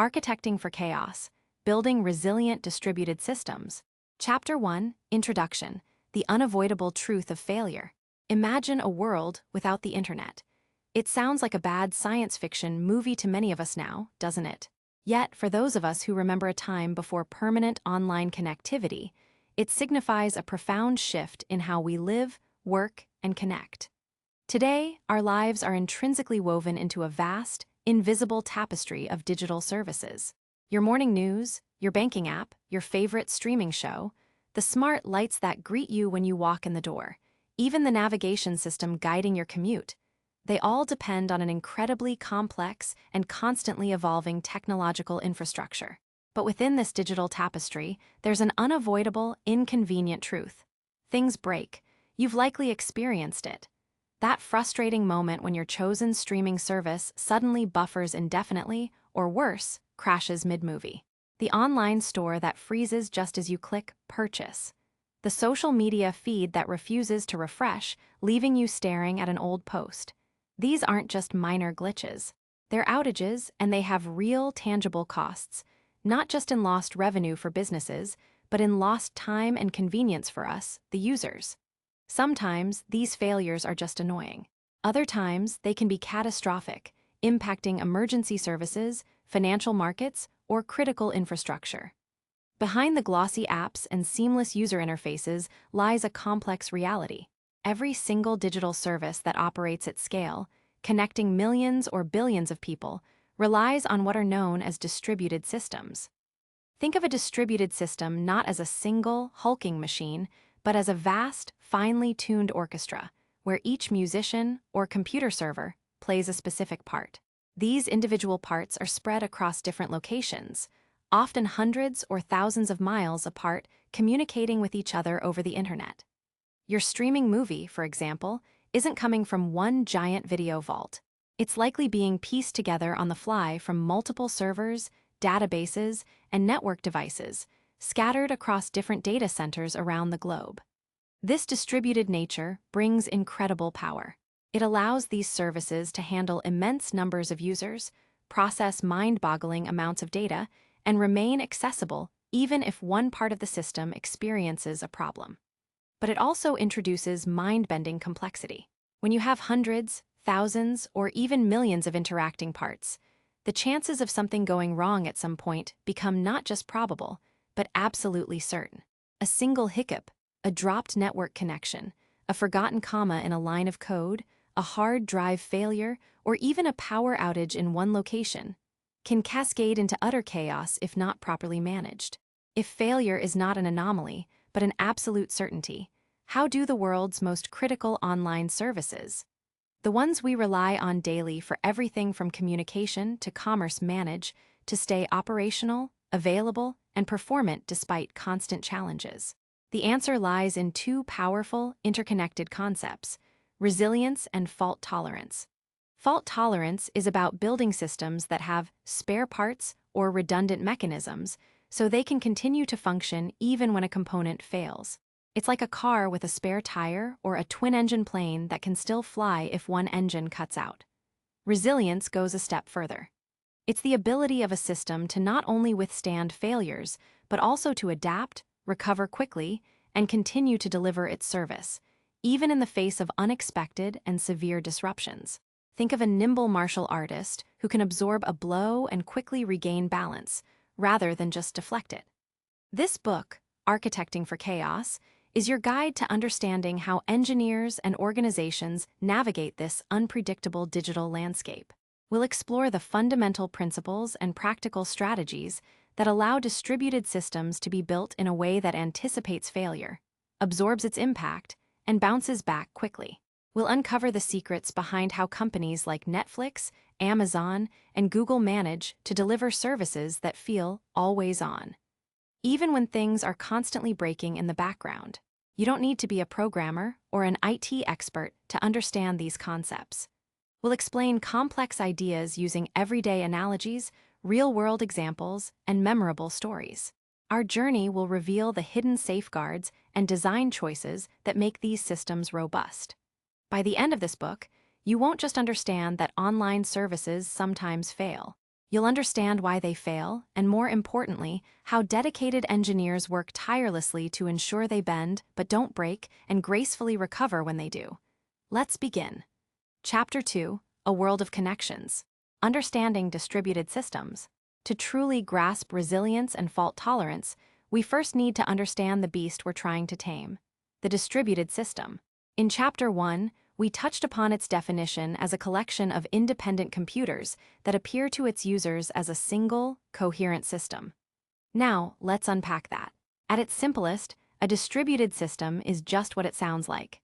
Architecting for Chaos, Building Resilient Distributed Systems. Chapter 1, Introduction, The Unavoidable Truth of Failure. Imagine a world without the internet. It sounds like a bad science fiction movie to many of us now, doesn't it? Yet, for those of us who remember a time before permanent online connectivity, it signifies a profound shift in how we live, work, and connect. Today, our lives are intrinsically woven into a vast, invisible tapestry of digital services. Your morning news, your banking app, your favorite streaming show, the smart lights that greet you when you walk in the door, even the navigation system guiding your commute. They all depend on an incredibly complex and constantly evolving technological infrastructure. But within this digital tapestry, there's an unavoidable, inconvenient truth. Things break. You've likely experienced it. That frustrating moment when your chosen streaming service suddenly buffers indefinitely, or worse, crashes mid-movie. The online store that freezes just as you click purchase. The social media feed that refuses to refresh, leaving you staring at an old post. These aren't just minor glitches. They're outages, and they have real, tangible costs, not just in lost revenue for businesses, but in lost time and convenience for us, the users. Sometimes, these failures are just annoying. Other times, they can be catastrophic, impacting emergency services, financial markets, or critical infrastructure. Behind the glossy apps and seamless user interfaces lies a complex reality. Every single digital service that operates at scale, connecting millions or billions of people, relies on what are known as distributed systems. Think of a distributed system not as a single, hulking machine, but as a vast, finely tuned orchestra, where each musician or computer server plays a specific part. These individual parts are spread across different locations, often hundreds or thousands of miles apart, communicating with each other over the internet. Your streaming movie, for example, isn't coming from one giant video vault. It's likely being pieced together on the fly from multiple servers, databases, and network devices, scattered across different data centers around the globe. This distributed nature brings incredible power. It allows these services to handle immense numbers of users, process mind-boggling amounts of data, and remain accessible even if one part of the system experiences a problem. But it also introduces mind-bending complexity. When you have hundreds, thousands, or even millions of interacting parts, the chances of something going wrong at some point become not just probable, but absolutely certain. A single hiccup, a dropped network connection, a forgotten comma in a line of code, a hard drive failure, or even a power outage in one location can cascade into utter chaos if not properly managed. If failure is not an anomaly, but an absolute certainty, how do the world's most critical online services, the ones we rely on daily for everything from communication to commerce, manage to stay operational, available, and performant despite constant challenges? The answer lies in two powerful, interconnected concepts: resilience and fault tolerance. Fault tolerance is about building systems that have spare parts or redundant mechanisms so they can continue to function even when a component fails. It's like a car with a spare tire or a twin-engine plane that can still fly if one engine cuts out. Resilience goes a step further. It's the ability of a system to not only withstand failures, but also to adapt, recover quickly, and continue to deliver its service, even in the face of unexpected and severe disruptions. Think of a nimble martial artist who can absorb a blow and quickly regain balance, rather than just deflect it. This book, Architecting for Chaos, is your guide to understanding how engineers and organizations navigate this unpredictable digital landscape. We'll explore the fundamental principles and practical strategies that allow distributed systems to be built in a way that anticipates failure, absorbs its impact, and bounces back quickly. We'll uncover the secrets behind how companies like Netflix, Amazon, and Google manage to deliver services that feel always on, even when things are constantly breaking in the background. You don't need to be a programmer or an IT expert to understand these concepts. We'll explain complex ideas using everyday analogies, real-world examples, and memorable stories. Our journey will reveal the hidden safeguards and design choices that make these systems robust. By the end of this book, you won't just understand that online services sometimes fail. You'll understand why they fail, and more importantly, how dedicated engineers work tirelessly to ensure they bend but don't break and gracefully recover when they do. Let's begin. Chapter 2, A World of Connections. Understanding distributed systems. To truly grasp resilience and fault tolerance, we first need to understand the beast we're trying to tame, the distributed system. In Chapter 1, we touched upon its definition as a collection of independent computers that appear to its users as a single, coherent system. Now, let's unpack that. At its simplest, a distributed system is just what it sounds like.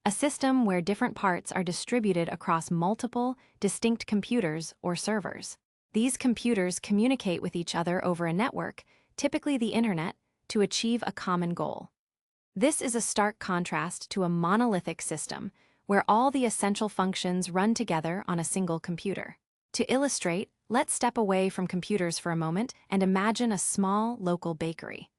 A system where different parts are distributed across multiple, distinct computers or servers. These computers communicate with each other over a network, typically the internet, to achieve a common goal. This is a stark contrast to a monolithic system, where all the essential functions run together on a single computer. To illustrate, let's step away from computers for a moment and imagine a small, local bakery.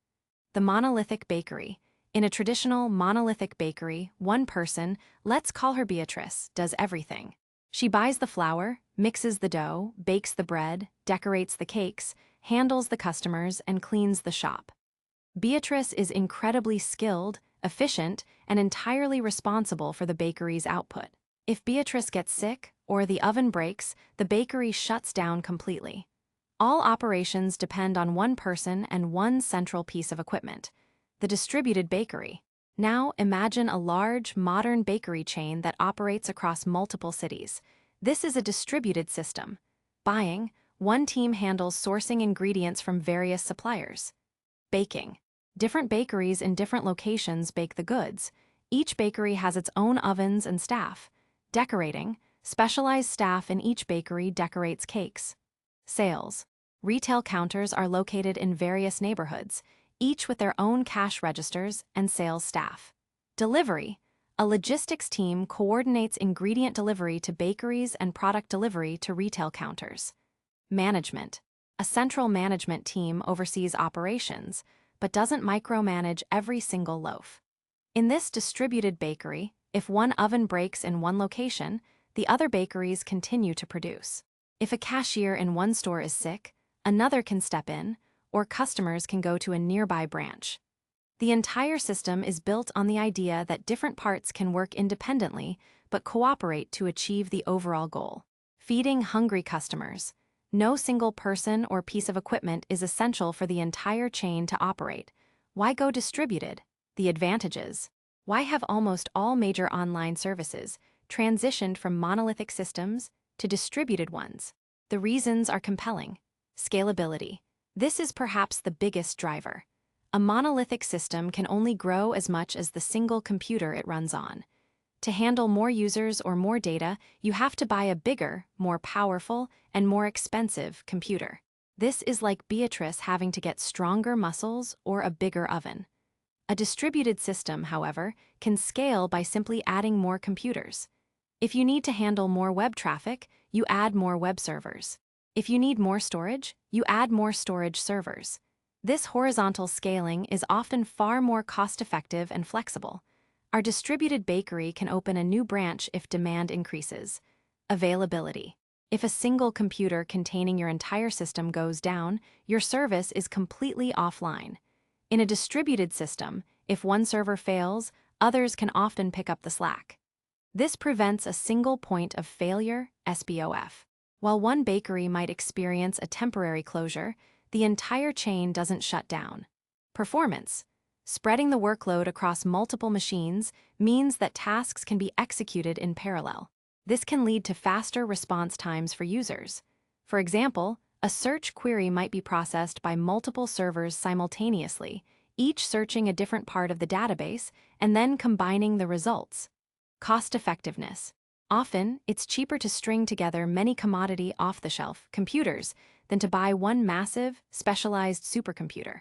The monolithic bakery. In a traditional monolithic bakery, one person, let's call her Beatrice, does everything. She buys the flour, mixes the dough, bakes the bread, decorates the cakes, handles the customers, and cleans the shop. Beatrice is incredibly skilled, efficient, and entirely responsible for the bakery's output. If Beatrice gets sick or the oven breaks, the bakery shuts down completely. All operations depend on one person and one central piece of equipment, the distributed bakery. Now imagine a large, modern bakery chain that operates across multiple cities. This is a distributed system. Buying, one team handles sourcing ingredients from various suppliers. Baking. Different bakeries in different locations bake the goods. Each bakery has its own ovens and staff. Decorating. Specialized staff in each bakery decorates cakes. Sales. Retail counters are located in various neighborhoods, each with their own cash registers and sales staff. Delivery. A logistics team coordinates ingredient delivery to bakeries and product delivery to retail counters. Management. A central management team oversees operations, but doesn't micromanage every single loaf. In this distributed bakery, if one oven breaks in one location, the other bakeries continue to produce. If a cashier in one store is sick, another can step in, or customers can go to a nearby branch. The entire system is built on the idea that different parts can work independently but cooperate to achieve the overall goal. Feeding hungry customers. No single person or piece of equipment is essential for the entire chain to operate. Why go distributed? The advantages. Why have almost all major online services transitioned from monolithic systems to distributed ones? The reasons are compelling. Scalability. This is perhaps the biggest driver. A monolithic system can only grow as much as the single computer it runs on. To handle more users or more data, you have to buy a bigger, more powerful, and more expensive computer. This is like Beatrice having to get stronger muscles or a bigger oven. A distributed system, however, can scale by simply adding more computers. If you need to handle more web traffic, you add more web servers. If you need more storage, you add more storage servers. This horizontal scaling is often far more cost-effective and flexible. Our distributed bakery can open a new branch if demand increases. Availability. If a single computer containing your entire system goes down, your service is completely offline. In a distributed system, if one server fails, others can often pick up the slack. This prevents a single point of failure, SPOF. While one bakery might experience a temporary closure, the entire chain doesn't shut down. Performance. Spreading the workload across multiple machines means that tasks can be executed in parallel. This can lead to faster response times for users. For example, a search query might be processed by multiple servers simultaneously, each searching a different part of the database and then combining the results. Cost-effectiveness. Often, it's cheaper to string together many commodity off-the-shelf computers than to buy one massive, specialized supercomputer.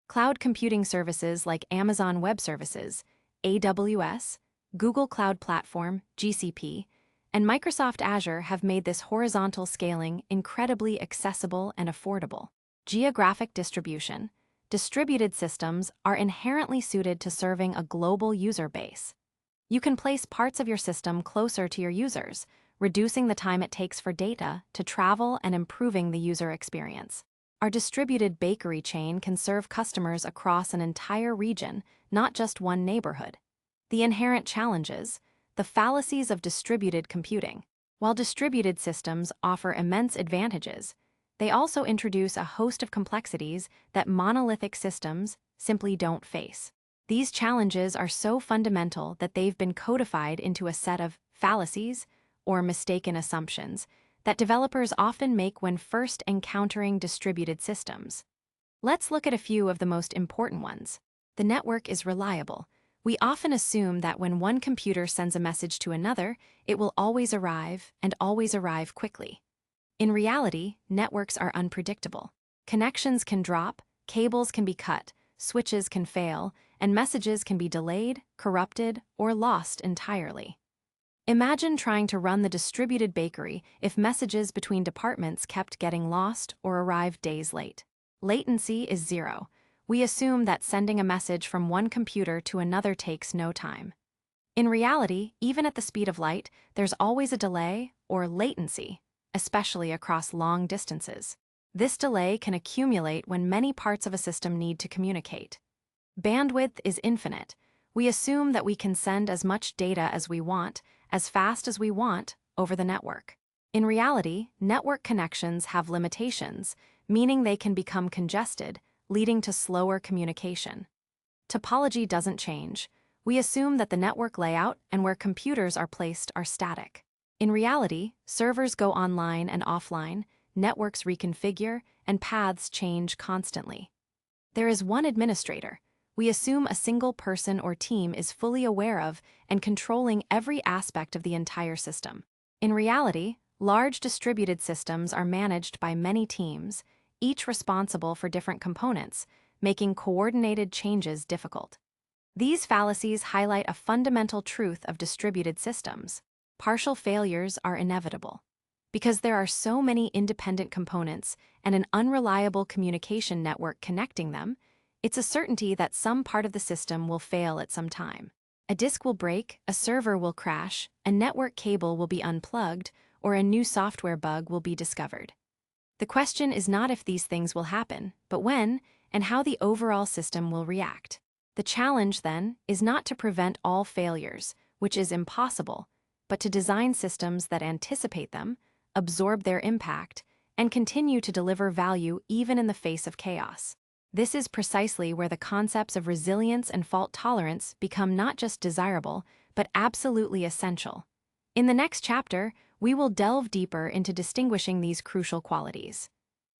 Cloud computing services like Amazon Web Services, AWS, Google Cloud Platform, GCP, and Microsoft Azure have made this horizontal scaling incredibly accessible and affordable. Geographic distribution. Distributed systems are inherently suited to serving a global user base. You can place parts of your system closer to your users, reducing the time it takes for data to travel and improving the user experience. Our distributed bakery chain can serve customers across an entire region, not just one neighborhood. The inherent challenges, the fallacies of distributed computing. While distributed systems offer immense advantages, they also introduce a host of complexities that monolithic systems simply don't face. These challenges are so fundamental that they've been codified into a set of fallacies, or mistaken assumptions, that developers often make when first encountering distributed systems. Let's look at a few of the most important ones. The network is reliable. We often assume that when one computer sends a message to another, it will always arrive and always arrive quickly. In reality, networks are unpredictable. Connections can drop, cables can be cut, switches can fail, and messages can be delayed, corrupted, or lost entirely. Imagine trying to run the distributed bakery if messages between departments kept getting lost or arrived days late. Latency is zero. We assume that sending a message from one computer to another takes no time. In reality, even at the speed of light, there's always a delay, or latency, especially across long distances. This delay can accumulate when many parts of a system need to communicate. Bandwidth is infinite. We assume that we can send as much data as we want, as fast as we want, over the network. In reality, network connections have limitations, meaning they can become congested, leading to slower communication. Topology doesn't change. We assume that the network layout and where computers are placed are static. In reality, servers go online and offline, networks reconfigure, and paths change constantly. There is one administrator. We assume a single person or team is fully aware of and controlling every aspect of the entire system. In reality, large distributed systems are managed by many teams, each responsible for different components, making coordinated changes difficult. These fallacies highlight a fundamental truth of distributed systems. Partial failures are inevitable. Because there are so many independent components and an unreliable communication network connecting them, it's a certainty that some part of the system will fail at some time. A disk will break, a server will crash, a network cable will be unplugged, or a new software bug will be discovered. The question is not if these things will happen, but when and how the overall system will react. The challenge, then, is not to prevent all failures, which is impossible, but to design systems that anticipate them, absorb their impact, and continue to deliver value even in the face of chaos. This is precisely where the concepts of resilience and fault tolerance become not just desirable, but absolutely essential. In the next chapter, we will delve deeper into distinguishing these crucial qualities.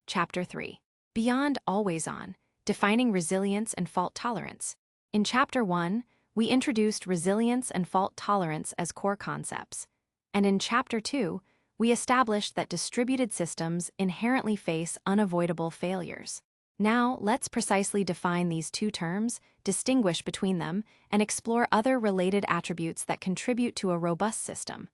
Chapter 3. Beyond Always On, Defining Resilience and Fault Tolerance. In Chapter 1, we introduced resilience and fault tolerance as core concepts. And in Chapter 2, we established that distributed systems inherently face unavoidable failures. Now, let's precisely define these two terms, distinguish between them, and explore other related attributes that contribute to a robust system.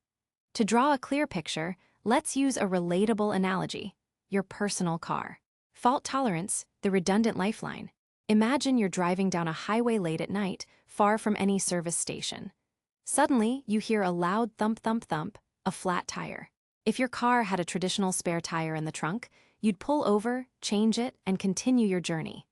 To draw a clear picture, let's use a relatable analogy: your personal car. Fault tolerance, the redundant lifeline. Imagine you're driving down a highway late at night, far from any service station. Suddenly, you hear a loud thump thump thump, a flat tire. If your car had a traditional spare tire in the trunk, you'd pull over, change it, and continue your journey.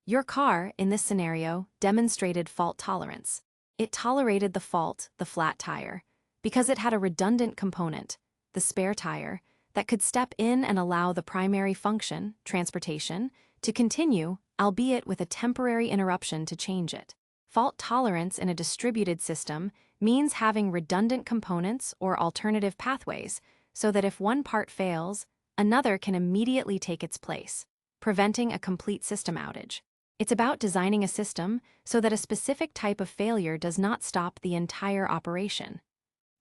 Your car, in this scenario, demonstrated fault tolerance. It tolerated the fault, the flat tire, because it had a redundant component, the spare tire, that could step in and allow the primary function, transportation, to continue, albeit with a temporary interruption to change it. Fault tolerance in a distributed system means having redundant components or alternative pathways, so that if one part fails, another can immediately take its place, preventing a complete system outage. It's about designing a system so that a specific type of failure does not stop the entire operation.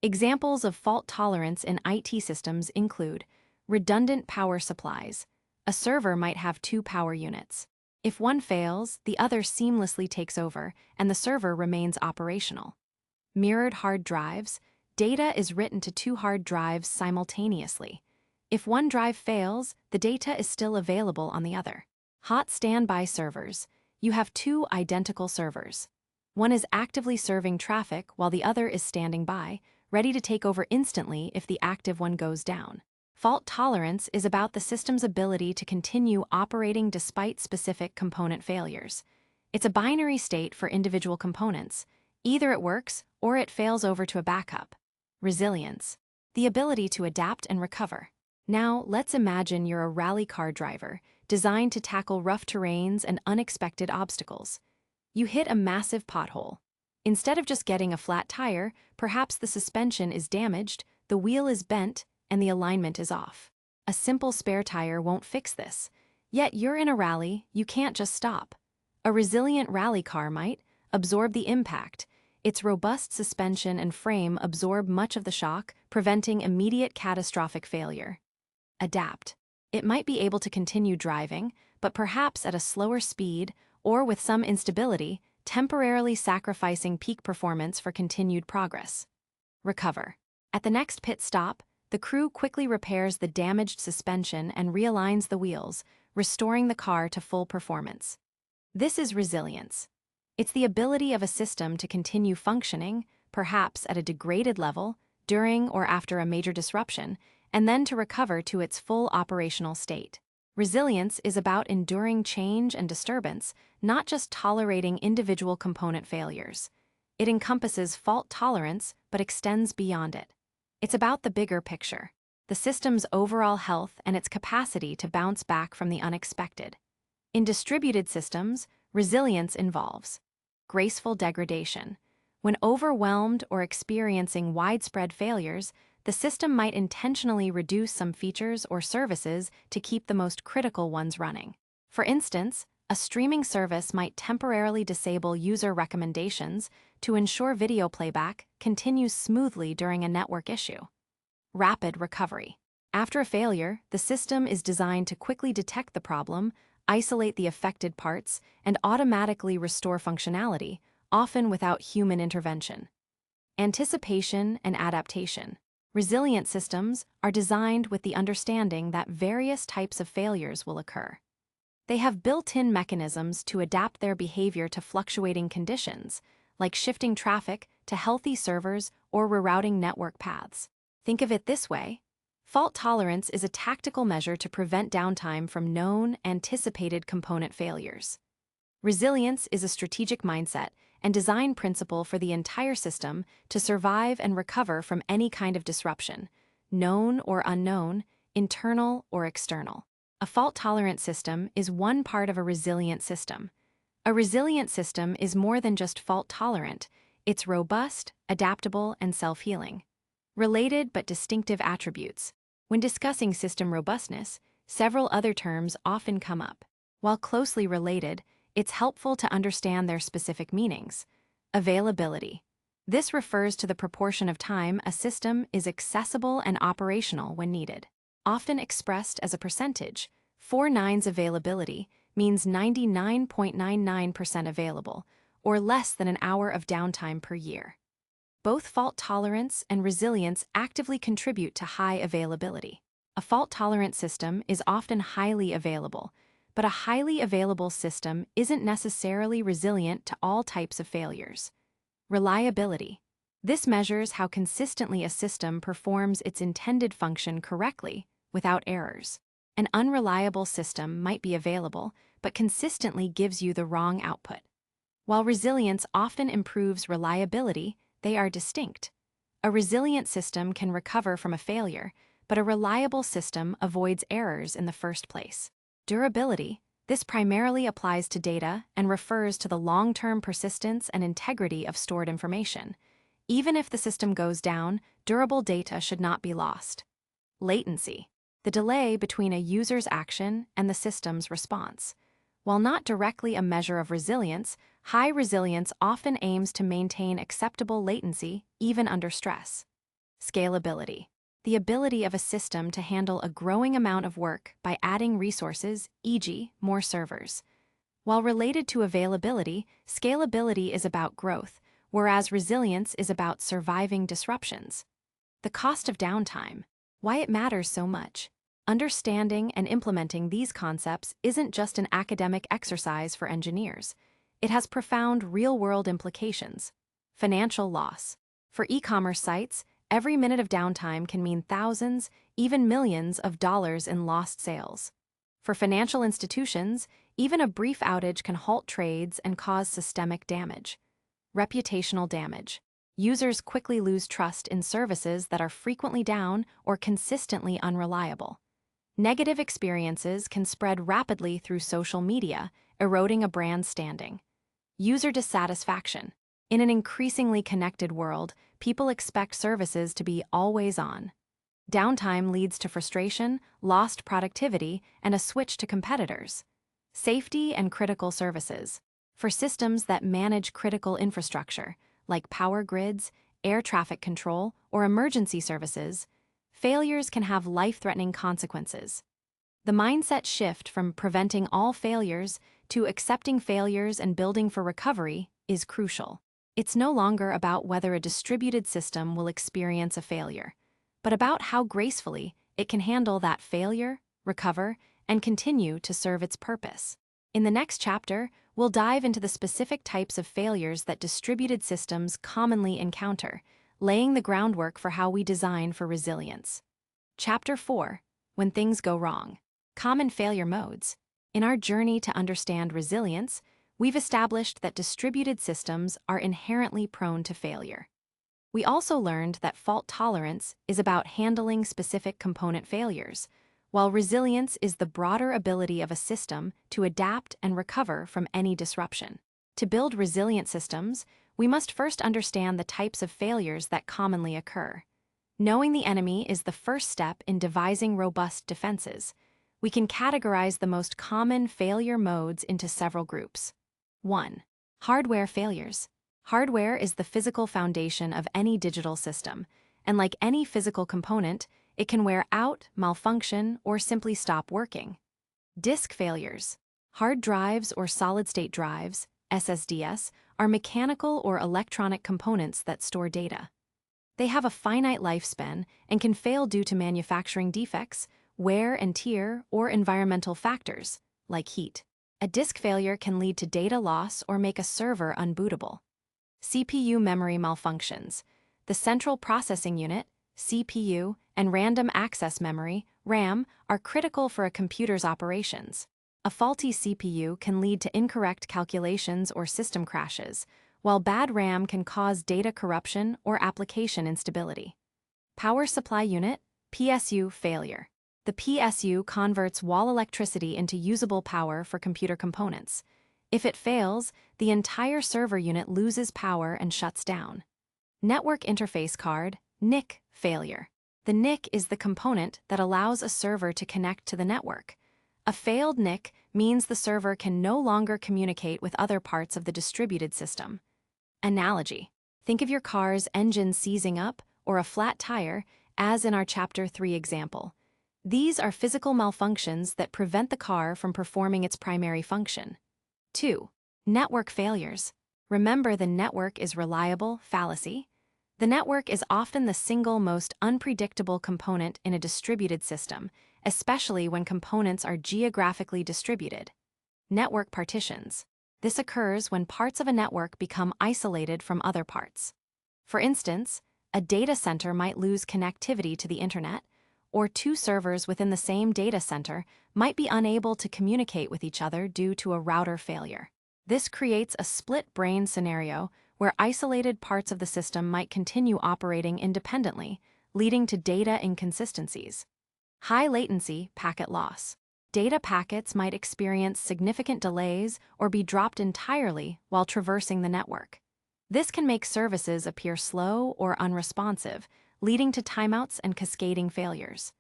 Examples of fault tolerance in IT systems include redundant power supplies. A server might have two power units. If one fails, the other seamlessly takes over, and the server remains operational. Mirrored hard drives. Data is written to two hard drives simultaneously. If one drive fails, the data is still available on the other. Hot standby servers. You have two identical servers. One is actively serving traffic while the other is standing by, ready to take over instantly if the active one goes down. Fault tolerance is about the system's ability to continue operating despite specific component failures. It's a binary state for individual components. Either it works or it fails over to a backup. Resilience, the ability to adapt and recover. Now, let's imagine you're a rally car driver, designed to tackle rough terrains and unexpected obstacles. You hit a massive pothole. Instead of just getting a flat tire, perhaps the suspension is damaged, the wheel is bent, and the alignment is off. A simple spare tire won't fix this. Yet you're in a rally, you can't just stop. A resilient rally car might absorb the impact. Its robust suspension and frame absorb much of the shock, preventing immediate catastrophic failure. Adapt. It might be able to continue driving, but perhaps at a slower speed or with some instability, temporarily sacrificing peak performance for continued progress. Recover. At the next pit stop, the crew quickly repairs the damaged suspension and realigns the wheels, restoring the car to full performance. This is resilience. It's the ability of a system to continue functioning, perhaps at a degraded level, during or after a major disruption, and then to recover to its full operational state. Resilience is about enduring change and disturbance, not just tolerating individual component failures. It encompasses fault tolerance, but extends beyond it. It's about the bigger picture, the system's overall health and its capacity to bounce back from the unexpected. In distributed systems, resilience involves graceful degradation. When overwhelmed or experiencing widespread failures, the system might intentionally reduce some features or services to keep the most critical ones running. For instance, a streaming service might temporarily disable user recommendations to ensure video playback continues smoothly during a network issue. Rapid recovery. After a failure, the system is designed to quickly detect the problem, isolate the affected parts, and automatically restore functionality, often without human intervention. Anticipation and adaptation. Resilient systems are designed with the understanding that various types of failures will occur. They have built-in mechanisms to adapt their behavior to fluctuating conditions, like shifting traffic to healthy servers or rerouting network paths. Think of it this way: fault tolerance is a tactical measure to prevent downtime from known, anticipated component failures. Resilience is a strategic mindset and design principle for the entire system to survive and recover from any kind of disruption, known or unknown, internal or external. A fault-tolerant system is one part of a resilient system. A resilient system is more than just fault-tolerant. It's robust, adaptable, and self-healing. Related but distinctive attributes. When discussing system robustness, several other terms often come up. While closely related, it's helpful to understand their specific meanings. Availability. This refers to the proportion of time a system is accessible and operational when needed. Often expressed as a percentage, 4/9 availability means 99.99% available, or less than an hour of downtime per year. Both fault tolerance and resilience actively contribute to high availability. A fault-tolerant system is often highly available, but a highly available system isn't necessarily resilient to all types of failures. Reliability. This measures how consistently a system performs its intended function correctly without errors. An unreliable system might be available, but consistently gives you the wrong output. While resilience often improves reliability, they are distinct. A resilient system can recover from a failure, but a reliable system avoids errors in the first place. Durability. This primarily applies to data and refers to the long-term persistence and integrity of stored information. Even if the system goes down, durable data should not be lost. Latency. The delay between a user's action and the system's response. While not directly a measure of resilience, high resilience often aims to maintain acceptable latency even under stress. Scalability. The ability of a system to handle a growing amount of work by adding resources, e.g., more servers. While related to availability, scalability is about growth, whereas resilience is about surviving disruptions. The cost of downtime. Why it matters so much. Understanding and implementing these concepts isn't just an academic exercise for engineers. It has profound real-world implications. Financial loss. For e-commerce sites, Every minute of downtime can mean thousands, even millions of dollars in lost sales. For financial institutions, even a brief outage can halt trades and cause systemic damage. Reputational damage. Users quickly lose trust in services that are frequently down or consistently unreliable. Negative experiences can spread rapidly through social media, eroding a brand's standing. User dissatisfaction. In an increasingly connected world, people expect services to be always on. Downtime leads to frustration, lost productivity, and a switch to competitors. Safety and critical services. For systems that manage critical infrastructure, like power grids, air traffic control, or emergency services, failures can have life-threatening consequences. The mindset shift from preventing all failures to accepting failures and building for recovery is crucial. It's no longer about whether a distributed system will experience a failure, but about how gracefully it can handle that failure, recover, and continue to serve its purpose. In the next chapter, we'll dive into the specific types of failures that distributed systems commonly encounter, laying the groundwork for how we design for resilience. Chapter 4: When Things Go Wrong. Common failure modes. In our journey to understand resilience, we've established that distributed systems are inherently prone to failure. We also learned that fault tolerance is about handling specific component failures, while resilience is the broader ability of a system to adapt and recover from any disruption. To build resilient systems, we must first understand the types of failures that commonly occur. Knowing the enemy is the first step in devising robust defenses. We can categorize the most common failure modes into several groups. 1. Hardware failures. Hardware is the physical foundation of any digital system, and like any physical component, it can wear out, malfunction, or simply stop working. Disk failures. Hard drives or solid-state drives, SSDs, are mechanical or electronic components that store data. They have a finite lifespan and can fail due to manufacturing defects, wear and tear, or environmental factors, like heat. A disk failure can lead to data loss or make a server unbootable. CPU memory malfunctions. The central processing unit, CPU, and random access memory, RAM, are critical for a computer's operations. A faulty CPU can lead to incorrect calculations or system crashes, while bad RAM can cause data corruption or application instability. Power supply unit, PSU failure. The PSU converts wall electricity into usable power for computer components. If it fails, the entire server unit loses power and shuts down. Network interface card, NIC failure. The NIC is the component that allows a server to connect to the network. A failed NIC means the server can no longer communicate with other parts of the distributed system. Analogy. Think of your car's engine seizing up or a flat tire, as in our Chapter 3 example. These are physical malfunctions that prevent the car from performing its primary function. 2. Network failures. Remember, the network is reliable fallacy. The network is often the single most unpredictable component in a distributed system, especially when components are geographically distributed. Network partitions. This occurs when parts of a network become isolated from other parts. For instance, a data center might lose connectivity to the internet, or two servers within the same data center might be unable to communicate with each other due to a router failure. This creates a split-brain scenario where isolated parts of the system might continue operating independently, leading to data inconsistencies. High latency packet loss. Data packets might experience significant delays or be dropped entirely while traversing the network. This can make services appear slow or unresponsive, leading to timeouts and cascading failures.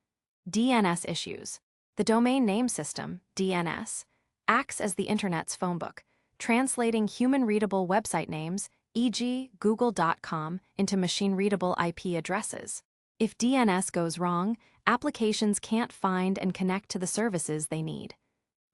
DNS issues. The domain name system, DNS, acts as the Internet's phonebook, translating human-readable website names, e.g., google.com, into machine-readable IP addresses. If DNS goes wrong, applications can't find and connect to the services they need.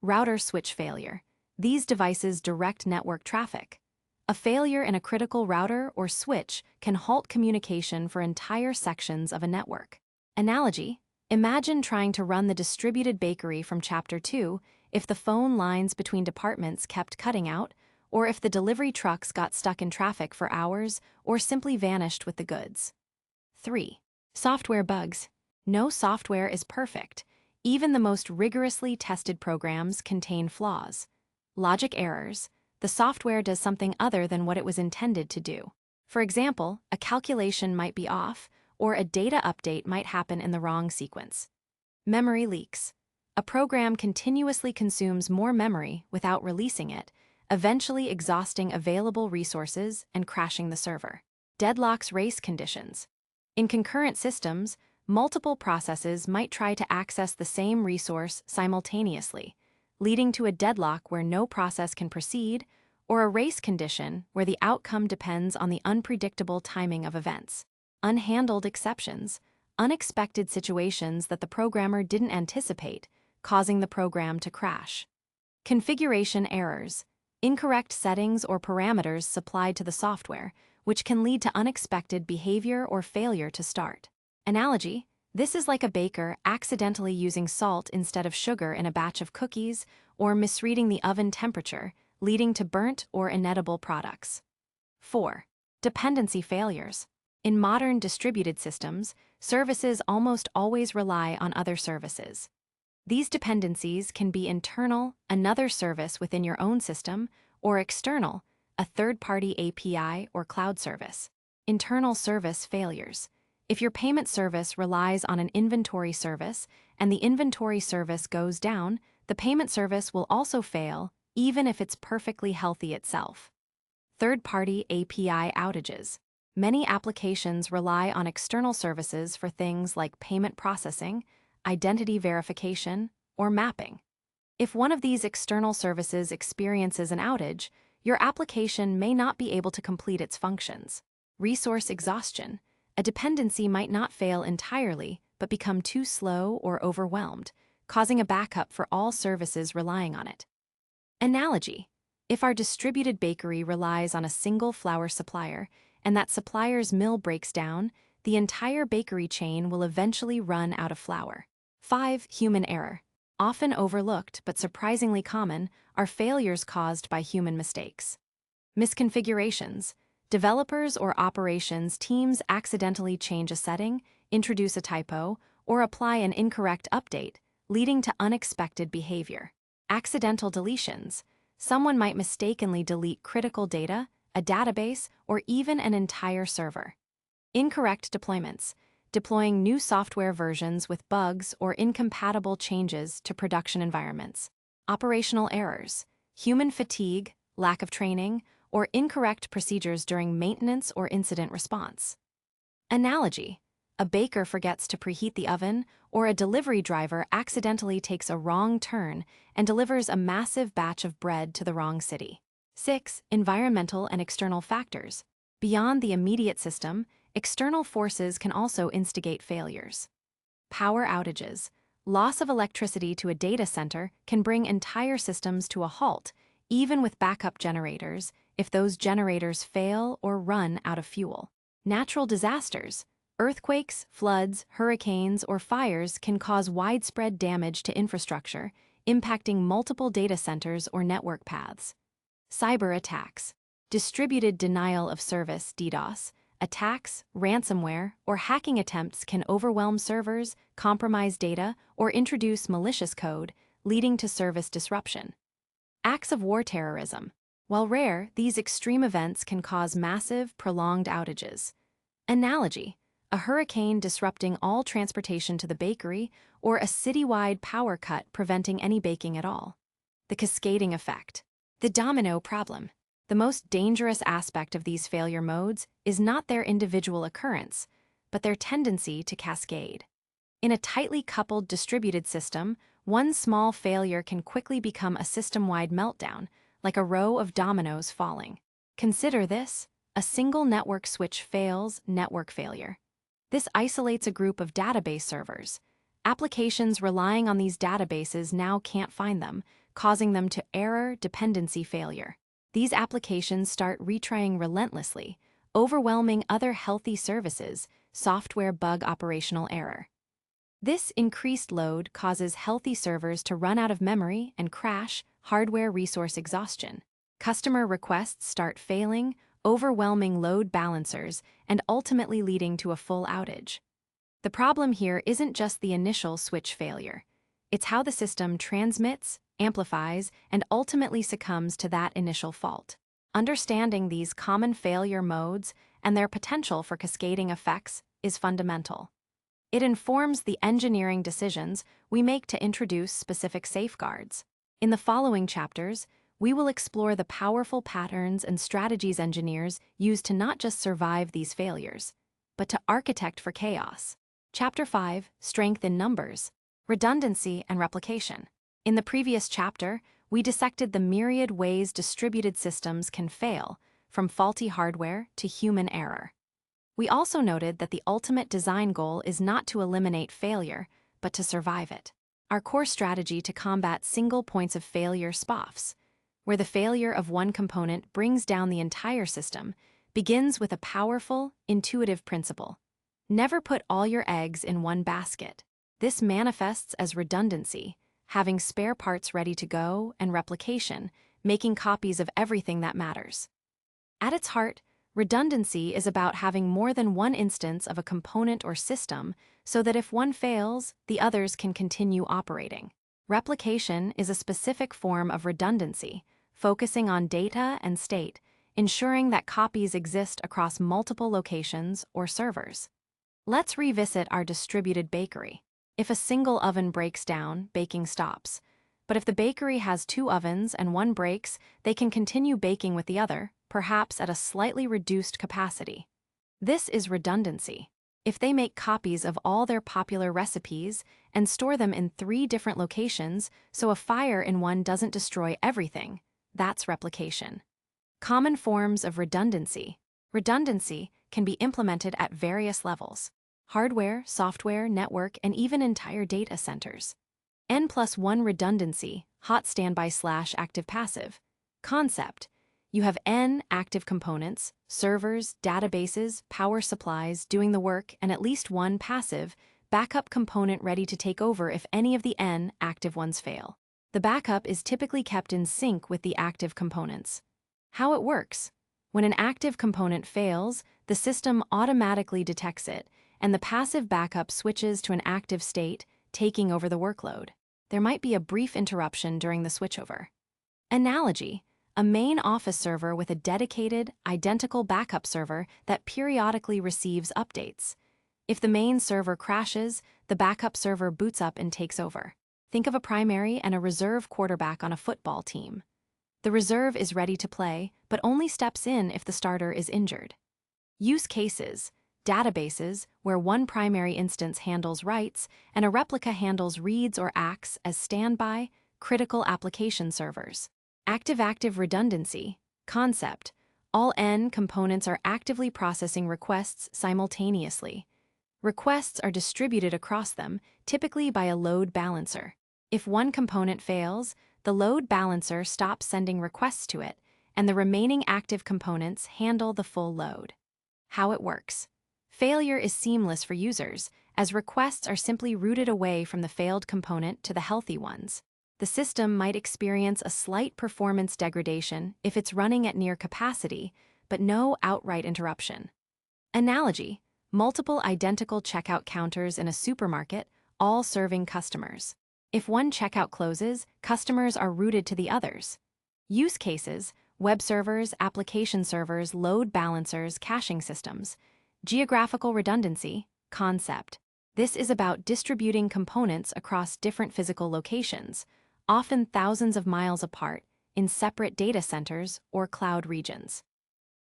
Router switch failure. These devices direct network traffic. A failure in a critical router or switch can halt communication for entire sections of a network. Analogy. Imagine trying to run the distributed bakery from Chapter 2 if the phone lines between departments kept cutting out, or if the delivery trucks got stuck in traffic for hours or simply vanished with the goods. 3. Software bugs. No software is perfect. Even the most rigorously tested programs contain flaws. Logic errors. The software does something other than what it was intended to do. For example, a calculation might be off, or a data update might happen in the wrong sequence. Memory leaks. A program continuously consumes more memory without releasing it, eventually exhausting available resources and crashing the server. Deadlocks race conditions. In concurrent systems, multiple processes might try to access the same resource simultaneously, leading to a deadlock where no process can proceed, or a race condition where the outcome depends on the unpredictable timing of events. Unhandled exceptions. Unexpected situations that the programmer didn't anticipate, causing the program to crash. Configuration errors. Incorrect settings or parameters supplied to the software, which can lead to unexpected behavior or failure to start. Analogy. This is like a baker accidentally using salt instead of sugar in a batch of cookies, or misreading the oven temperature, leading to burnt or inedible products. 4. Dependency failures. In modern distributed systems, services almost always rely on other services. These dependencies can be internal, another service within your own system, or external, a third-party API or cloud service. Internal service failures. If your payment service relies on an inventory service and the inventory service goes down, the payment service will also fail, even if it's perfectly healthy itself. Third-party API outages. Many applications rely on external services for things like payment processing, identity verification, or mapping. If one of these external services experiences an outage, your application may not be able to complete its functions. Resource exhaustion. A dependency might not fail entirely, but become too slow or overwhelmed, causing a backup for all services relying on it. Analogy. If our distributed bakery relies on a single flour supplier, and that supplier's mill breaks down, the entire bakery chain will eventually run out of flour. 5. Human error. Often overlooked but surprisingly common are failures caused by human mistakes. Misconfigurations. Developers or operations teams accidentally change a setting, introduce a typo, or apply an incorrect update, leading to unexpected behavior. Accidental deletions. Someone might mistakenly delete critical data, a database, or even an entire server. Incorrect deployments. Deploying new software versions with bugs or incompatible changes to production environments. Operational errors. Human fatigue, lack of training, or incorrect procedures during maintenance or incident response. Analogy. A baker forgets to preheat the oven, or a delivery driver accidentally takes a wrong turn and delivers a massive batch of bread to the wrong city. 6. Environmental and external factors. Beyond the immediate system, external forces can also instigate failures. Power outages. Loss of electricity to a data center can bring entire systems to a halt, even with backup generators, if those generators fail or run out of fuel. Natural disasters. Earthquakes, floods, hurricanes, or fires can cause widespread damage to infrastructure, impacting multiple data centers or network paths. Cyber attacks. Distributed denial of service (DDoS) attacks, ransomware, or hacking attempts can overwhelm servers, compromise data, or introduce malicious code, leading to service disruption. Acts of war terrorism. While rare, these extreme events can cause massive, prolonged outages. Analogy. A hurricane disrupting all transportation to the bakery, or a citywide power cut preventing any baking at all. The cascading effect. The domino problem. The most dangerous aspect of these failure modes is not their individual occurrence, but their tendency to cascade. In a tightly coupled distributed system, one small failure can quickly become a system-wide meltdown, like a row of dominoes falling. Consider this: a single network switch fails, network failure. This isolates a group of database servers. Applications relying on these databases now can't find them, causing them to error, dependency failure. These applications start retrying relentlessly, overwhelming other healthy services, software bug operational error. This increased load causes healthy servers to run out of memory and crash, hardware resource exhaustion. Customer requests start failing, overwhelming load balancers, and ultimately leading to a full outage. The problem here isn't just the initial switch failure. It's how the system transmits, amplifies, and ultimately succumbs to that initial fault. Understanding these common failure modes and their potential for cascading effects is fundamental. It informs the engineering decisions we make to introduce specific safeguards. In the following chapters, we will explore the powerful patterns and strategies engineers use to not just survive these failures, but to architect for chaos. Chapter 5, Strength in Numbers, Redundancy and Replication. In the previous chapter, we dissected the myriad ways distributed systems can fail, from faulty hardware to human error. We also noted that the ultimate design goal is not to eliminate failure, but to survive it. Our core strategy to combat single points of failure SPOFs, where the failure of one component brings down the entire system, begins with a powerful, intuitive principle. Never put all your eggs in one basket. This manifests as redundancy, having spare parts ready to go, and replication, making copies of everything that matters. At its heart, redundancy is about having more than one instance of a component or system so that if one fails, the others can continue operating. Replication is a specific form of redundancy, focusing on data and state, ensuring that copies exist across multiple locations or servers. Let's revisit our distributed bakery. If a single oven breaks down, baking stops. But if the bakery has two ovens and one breaks, they can continue baking with the other, perhaps at a slightly reduced capacity. This is redundancy. If they make copies of all their popular recipes and store them in 3 different locations so a fire in one doesn't destroy everything, that's replication. Common forms of redundancy. Redundancy can be implemented at various levels: hardware, software, network, and even entire data centers. N+1 redundancy, hot standby/active-passive. Concept: you have N active components, servers, databases, power supplies doing the work, and at least one passive, backup component ready to take over if any of the N active ones fail. The backup is typically kept in sync with the active components. How it works: when an active component fails, the system automatically detects it, and the passive backup switches to an active state, taking over the workload. There might be a brief interruption during the switchover. Analogy: a main office server with a dedicated, identical backup server that periodically receives updates. If the main server crashes, the backup server boots up and takes over. Think of a primary and a reserve quarterback on a football team. The reserve is ready to play, but only steps in if the starter is injured. Use cases: databases, where one primary instance handles writes and a replica handles reads or acts as standby, critical application servers. Active-active redundancy. Concept: all N components are actively processing requests simultaneously. Requests are distributed across them, typically by a load balancer. If one component fails, the load balancer stops sending requests to it, and the remaining active components handle the full load. How it works: failure is seamless for users, as requests are simply routed away from the failed component to the healthy ones. The system might experience a slight performance degradation if it's running at near capacity, but no outright interruption. Analogy: multiple identical checkout counters in a supermarket, all serving customers. If one checkout closes, customers are routed to the others. Use cases: web servers, application servers, load balancers, caching systems. Geographical redundancy. Concept: this is about distributing components across different physical locations, often thousands of miles apart, in separate data centers or cloud regions.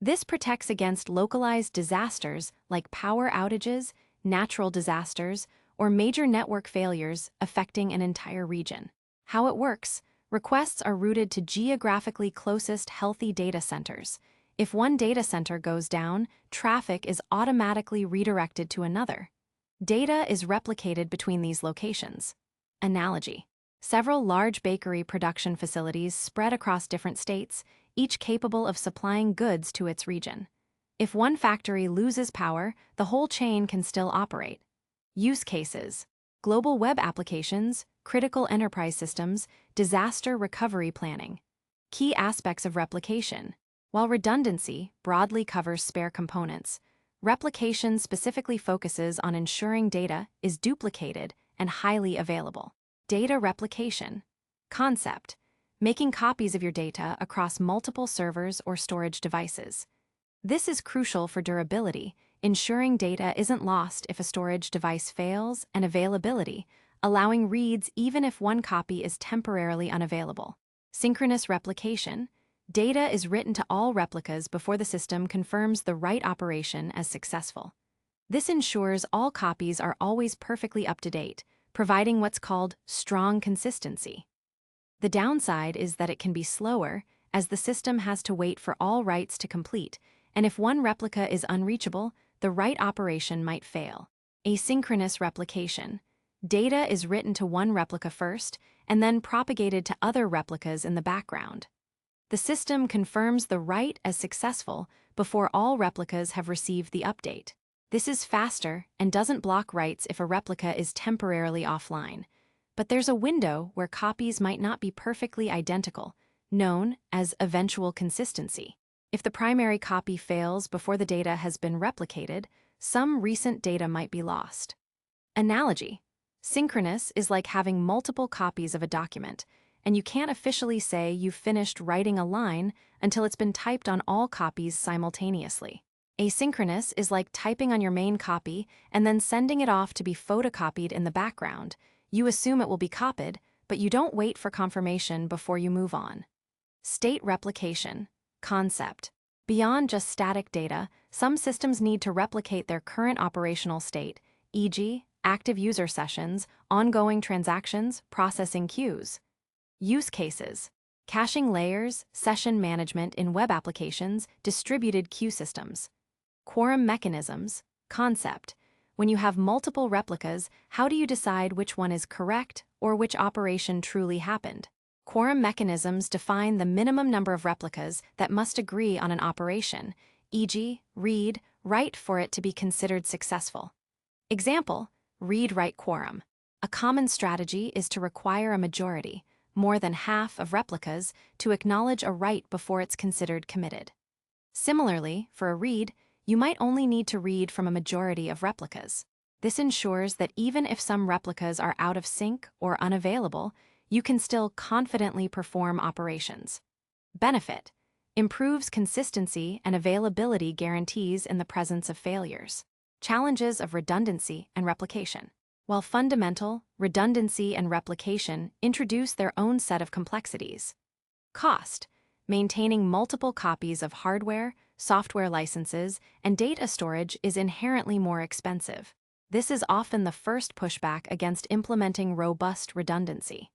This protects against localized disasters like power outages, natural disasters, or major network failures affecting an entire region. How it works: requests are routed to geographically closest healthy data centers. If one data center goes down, traffic is automatically redirected to another. Data is replicated between these locations. Analogy: several large bakery production facilities spread across different states, each capable of supplying goods to its region. If one factory loses power, the whole chain can still operate. Use cases: global web applications, critical enterprise systems, disaster recovery planning. Key aspects of replication: While redundancy broadly covers spare components, replication specifically focuses on ensuring data is duplicated and highly available. Data replication. Concept. Making copies of your data across multiple servers or storage devices. This is crucial for durability, ensuring data isn't lost if a storage device fails, and availability, allowing reads even if one copy is temporarily unavailable. Synchronous replication. Data is written to all replicas before the system confirms the write operation as successful. This ensures all copies are always perfectly up to date, providing what's called strong consistency. The downside is that it can be slower, as the system has to wait for all writes to complete, and if one replica is unreachable, the write operation might fail. Asynchronous replication. Data is written to one replica first, and then propagated to other replicas in the background. The system confirms the write as successful before all replicas have received the update. This is faster and doesn't block writes if a replica is temporarily offline. But there's a window where copies might not be perfectly identical, known as eventual consistency. If the primary copy fails before the data has been replicated, some recent data might be lost. Analogy. Synchronous is like having multiple copies of a document, and you can't officially say you've finished writing a line until it's been typed on all copies simultaneously. Asynchronous is like typing on your main copy and then sending it off to be photocopied in the background. You assume it will be copied, but you don't wait for confirmation before you move on. State replication. Concept. Beyond just static data, some systems need to replicate their current operational state, e.g., active user sessions, ongoing transactions, processing queues. Use cases. Caching layers, session management in web applications, distributed queue systems. Quorum mechanisms. Concept. When you have multiple replicas, how do you decide which one is correct or which operation truly happened? Quorum mechanisms define the minimum number of replicas that must agree on an operation, e.g., read, write for it to be considered successful. Example, read-write quorum. A common strategy is to require a majority, more than half of replicas, to acknowledge a write before it's considered committed. Similarly, for a read, you might only need to read from a majority of replicas. This ensures that even if some replicas are out of sync or unavailable, you can still confidently perform operations. Benefit. Improves consistency and availability guarantees in the presence of failures. Challenges of redundancy and replication. While fundamental, redundancy and replication introduce their own set of complexities. Cost. Maintaining multiple copies of hardware, software licenses, and data storage is inherently more expensive. This is often the first pushback against implementing robust redundancy.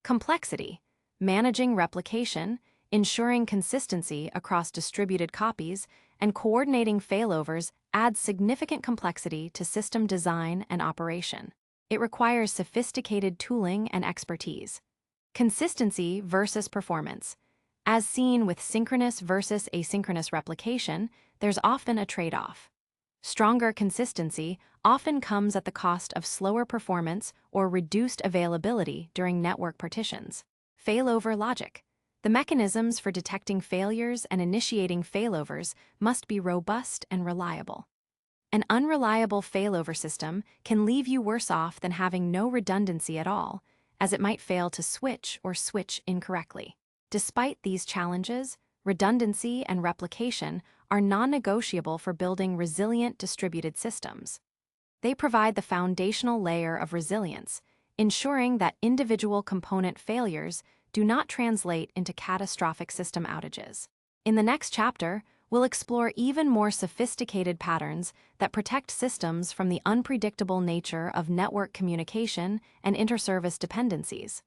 Complexity. Managing replication, ensuring consistency across distributed copies, and coordinating failovers adds significant complexity to system design and operation. It requires sophisticated tooling and expertise. Consistency versus performance. As seen with synchronous versus asynchronous replication, there's often a trade-off. Stronger consistency often comes at the cost of slower performance or reduced availability during network partitions. Failover logic. The mechanisms for detecting failures and initiating failovers must be robust and reliable. An unreliable failover system can leave you worse off than having no redundancy at all, as it might fail to switch or switch incorrectly. Despite these challenges, redundancy and replication are non-negotiable for building resilient distributed systems. They provide the foundational layer of resilience, ensuring that individual component failures do not translate into catastrophic system outages. In the next chapter, we'll explore even more sophisticated patterns that protect systems from the unpredictable nature of network communication and interservice dependencies.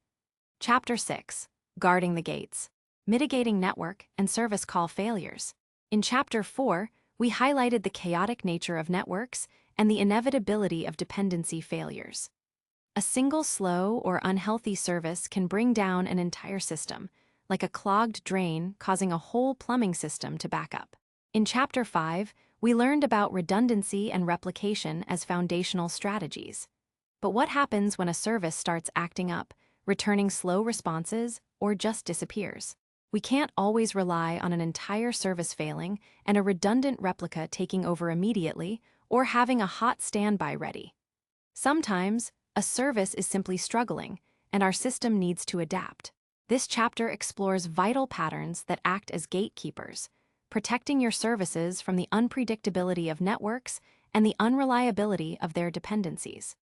Chapter 6. Guarding the Gates. Mitigating network and service call failures. In Chapter 4, we highlighted the chaotic nature of networks and the inevitability of dependency failures. A single slow or unhealthy service can bring down an entire system, like a clogged drain causing a whole plumbing system to back up. In Chapter 5, we learned about redundancy and replication as foundational strategies. But what happens when a service starts acting up, returning slow responses, or just disappears? We can't always rely on an entire service failing and a redundant replica taking over immediately or having a hot standby ready. Sometimes, a service is simply struggling, and our system needs to adapt. This chapter explores vital patterns that act as gatekeepers, protecting your services from the unpredictability of networks and the unreliability of their dependencies.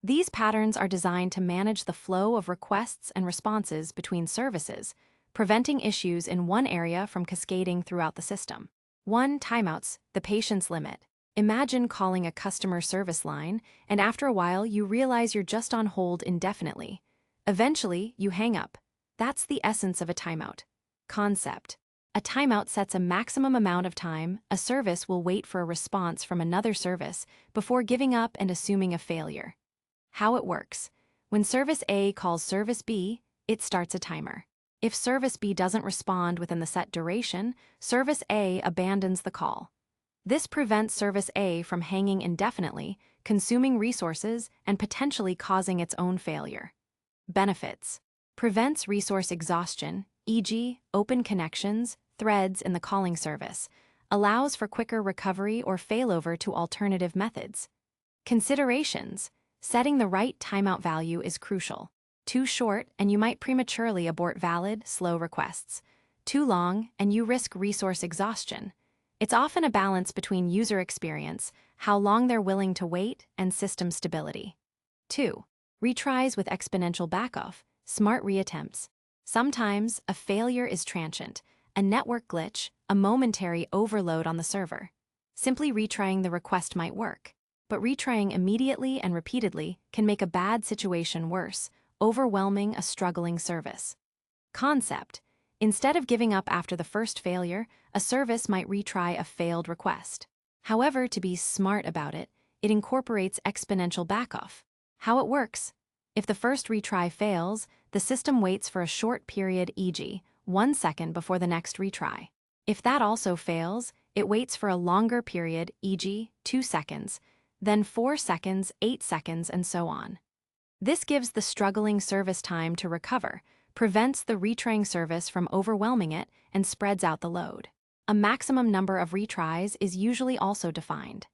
These patterns are designed to manage the flow of requests and responses between services, preventing issues in one area from cascading throughout the system. 1. Timeouts, the patience limit. Imagine calling a customer service line, and after a while you realize you're just on hold indefinitely. Eventually, you hang up. That's the essence of a timeout. Concept. A timeout sets a maximum amount of time a service will wait for a response from another service before giving up and assuming a failure. How it works. When Service A calls Service B, it starts a timer. If Service B doesn't respond within the set duration, Service A abandons the call. This prevents Service A from hanging indefinitely, consuming resources, and potentially causing its own failure. Benefits. Prevents resource exhaustion, e.g., open connections, threads in the calling service. Allows for quicker recovery or failover to alternative methods. Considerations. Setting the right timeout value is crucial. Too short, and you might prematurely abort valid, slow requests. Too long, and you risk resource exhaustion. It's often a balance between user experience, how long they're willing to wait, and system stability. 2. Retries with exponential backoff, smart reattempts. Sometimes, a failure is transient, a network glitch, a momentary overload on the server. Simply retrying the request might work, but retrying immediately and repeatedly can make a bad situation worse, overwhelming a struggling service. Concept. Instead of giving up after the first failure, a service might retry a failed request. However, to be smart about it, it incorporates exponential backoff. How it works. If the first retry fails, the system waits for a short period, e.g., 1 second before the next retry. If that also fails, it waits for a longer period, e.g., 2 seconds, then 4 seconds, 8 seconds, and so on. This gives the struggling service time to recover, prevents the retrying service from overwhelming it, and spreads out the load. A maximum number of retries is usually also defined.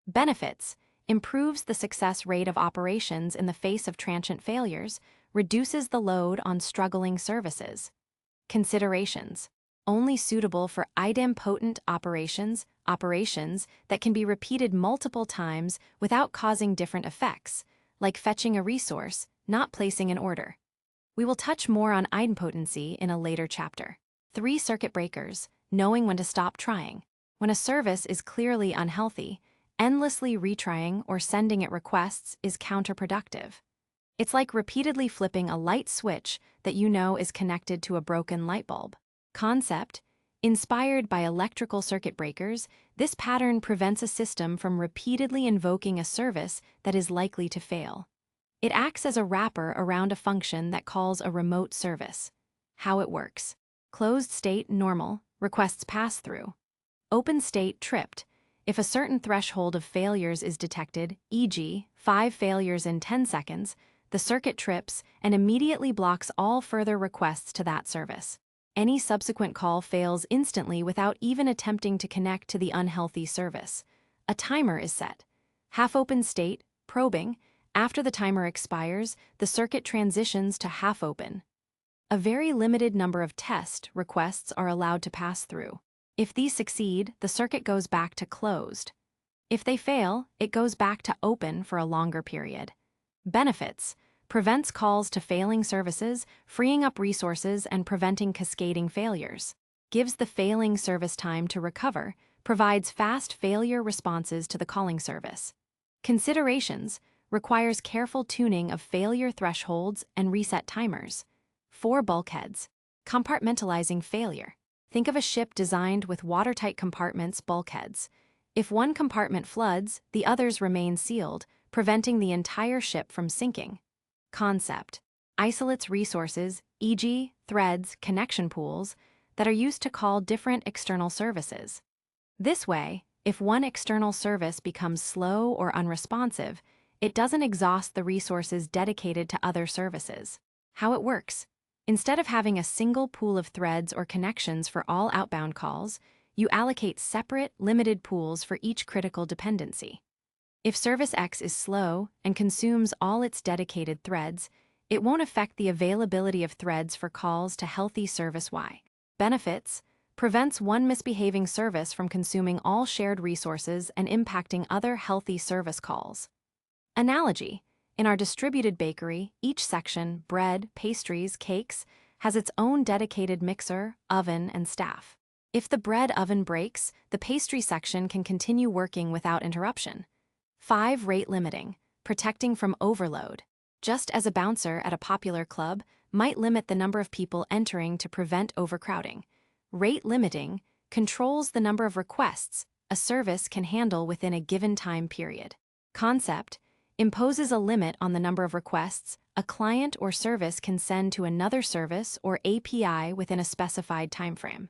Benefits. Improves the success rate of operations in the face of transient failures, reduces the load on struggling services. Considerations. Only suitable for idempotent operations that can be repeated multiple times without causing different effects, like fetching a resource, not placing an order. We will touch more on idempotency in a later chapter. 3. Circuit breakers, knowing when to stop trying. When a service is clearly unhealthy, endlessly retrying or sending it requests is counterproductive. It's like repeatedly flipping a light switch that you know is connected to a broken light bulb. Concept. Inspired by electrical circuit breakers, this pattern prevents a system from repeatedly invoking a service that is likely to fail. It acts as a wrapper around a function that calls a remote service. How it works. Closed state normal, requests pass through. Open state tripped. If a certain threshold of failures is detected, e.g., 5 failures in 10 seconds, the circuit trips and immediately blocks all further requests to that service. Any subsequent call fails instantly without even attempting to connect to the unhealthy service. A timer is set. Half-open state, probing. After the timer expires, the circuit transitions to half-open. A very limited number of test requests are allowed to pass through. If these succeed, the circuit goes back to closed. If they fail, it goes back to open for a longer period. Benefits. Prevents calls to failing services, freeing up resources and preventing cascading failures. Gives the failing service time to recover, provides fast failure responses to the calling service. Considerations. Requires careful tuning of failure thresholds and reset timers. 4. Bulkheads. Compartmentalizing failure. Think of a ship designed with watertight compartments, bulkheads. If one compartment floods, the others remain sealed, preventing the entire ship from sinking. Concept. Isolates resources, e.g., threads, connection pools, that are used to call different external services. This way, if one external service becomes slow or unresponsive, it doesn't exhaust the resources dedicated to other services. How it works. Instead of having a single pool of threads or connections for all outbound calls, you allocate separate, limited pools for each critical dependency. If service X is slow and consumes all its dedicated threads, it won't affect the availability of threads for calls to healthy service Y. Benefits: prevents one misbehaving service from consuming all shared resources and impacting other healthy service calls. Analogy: in our distributed bakery, each section, bread, pastries, cakes, has its own dedicated mixer, oven, and staff. If the bread oven breaks, the pastry section can continue working without interruption. 5. Rate limiting: protecting from overload. Just as a bouncer at a popular club might limit the number of people entering to prevent overcrowding, rate limiting controls the number of requests a service can handle within a given time period. Concept: imposes a limit on the number of requests a client or service can send to another service or API within a specified timeframe.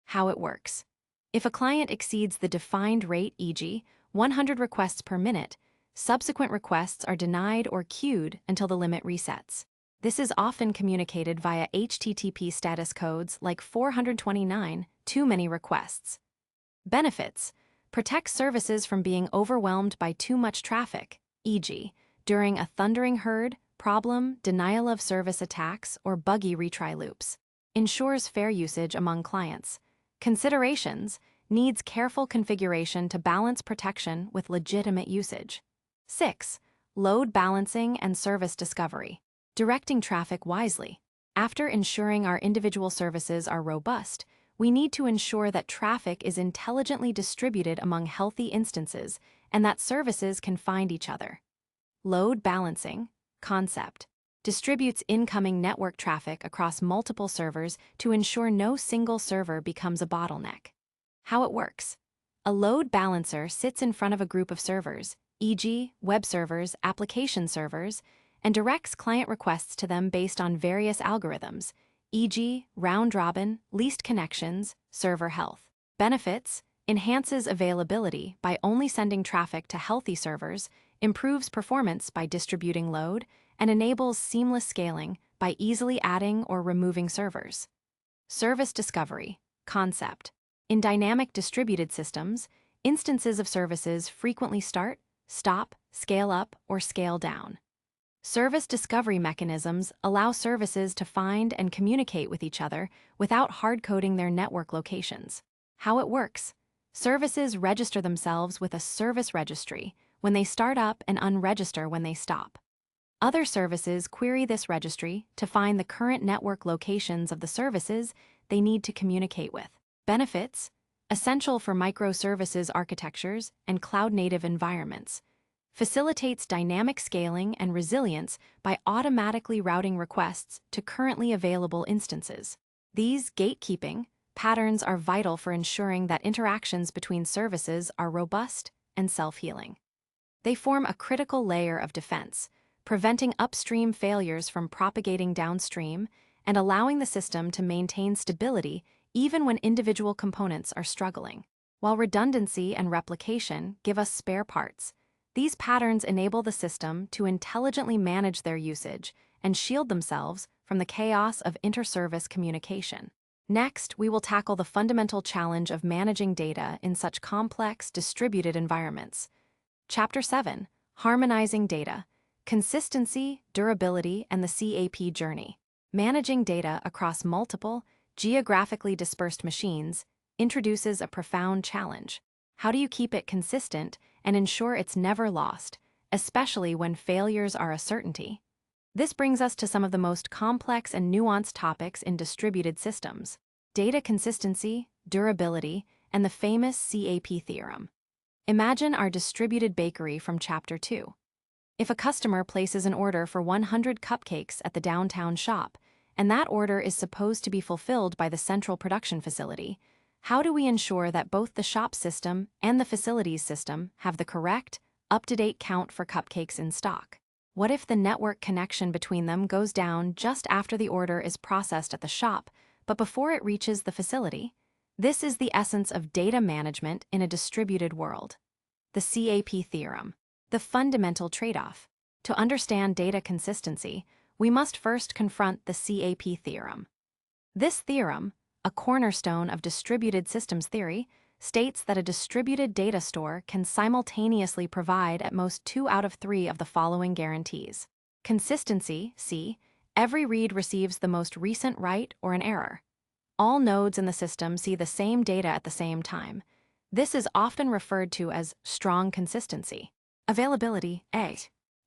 How it works: if a client exceeds the defined rate, e.g., 100 requests per minute, subsequent requests are denied or queued until the limit resets. This is often communicated via HTTP status codes like 429, too many requests. Benefits: protects services from being overwhelmed by too much traffic, e.g., during a thundering herd, problem, denial of service attacks, or buggy retry loops. Ensures fair usage among clients. Considerations: needs careful configuration to balance protection with legitimate usage. 6. Load balancing and service discovery. Directing traffic wisely. After ensuring our individual services are robust, we need to ensure that traffic is intelligently distributed among healthy instances and that services can find each other. Load balancing concept distributes incoming network traffic across multiple servers to ensure no single server becomes a bottleneck. How it works: a load balancer sits in front of a group of servers, e.g., web servers, application servers, and directs client requests to them based on various algorithms, e.g., round-robin, least connections, server health. Benefits: enhances availability by only sending traffic to healthy servers, improves performance by distributing load, and enables seamless scaling by easily adding or removing servers. Service discovery concept: in dynamic distributed systems, instances of services frequently start, stop, scale up, or scale down. Service discovery mechanisms allow services to find and communicate with each other without hard-coding their network locations. How it works: services register themselves with a service registry when they start up and unregister when they stop. Other services query this registry to find the current network locations of the services they need to communicate with. Benefits: essential for microservices architectures and cloud-native environments. Facilitates dynamic scaling and resilience by automatically routing requests to currently available instances. These gatekeeping patterns are vital for ensuring that interactions between services are robust and self-healing. They form a critical layer of defense, preventing upstream failures from propagating downstream and allowing the system to maintain stability even when individual components are struggling. While redundancy and replication give us spare parts, these patterns enable the system to intelligently manage their usage and shield themselves from the chaos of inter-service communication. Next, we will tackle the fundamental challenge of managing data in such complex, distributed environments. Chapter 7: Harmonizing Data, Consistency, Durability, and the CAP Journey. Managing data across multiple, geographically dispersed machines introduces a profound challenge. How do you keep it consistent and ensure it's never lost, especially when failures are a certainty? This brings us to some of the most complex and nuanced topics in distributed systems: data consistency, durability, and the famous CAP theorem. Imagine our distributed bakery from Chapter 2. If a customer places an order for 100 cupcakes at the downtown shop, and that order is supposed to be fulfilled by the central production facility, how do we ensure that both the shop system and the facilities system have the correct, up-to-date count for cupcakes in stock? What if the network connection between them goes down just after the order is processed at the shop, but before it reaches the facility? This is the essence of data management in a distributed world. The CAP theorem. The fundamental trade-off. To understand data consistency, we must first confront the CAP theorem. This theorem, a cornerstone of distributed systems theory, states that a distributed data store can simultaneously provide at most 2 out of 3 of the following guarantees. Consistency, C. Every read receives the most recent write or an error. All nodes in the system see the same data at the same time. This is often referred to as strong consistency. Availability, A.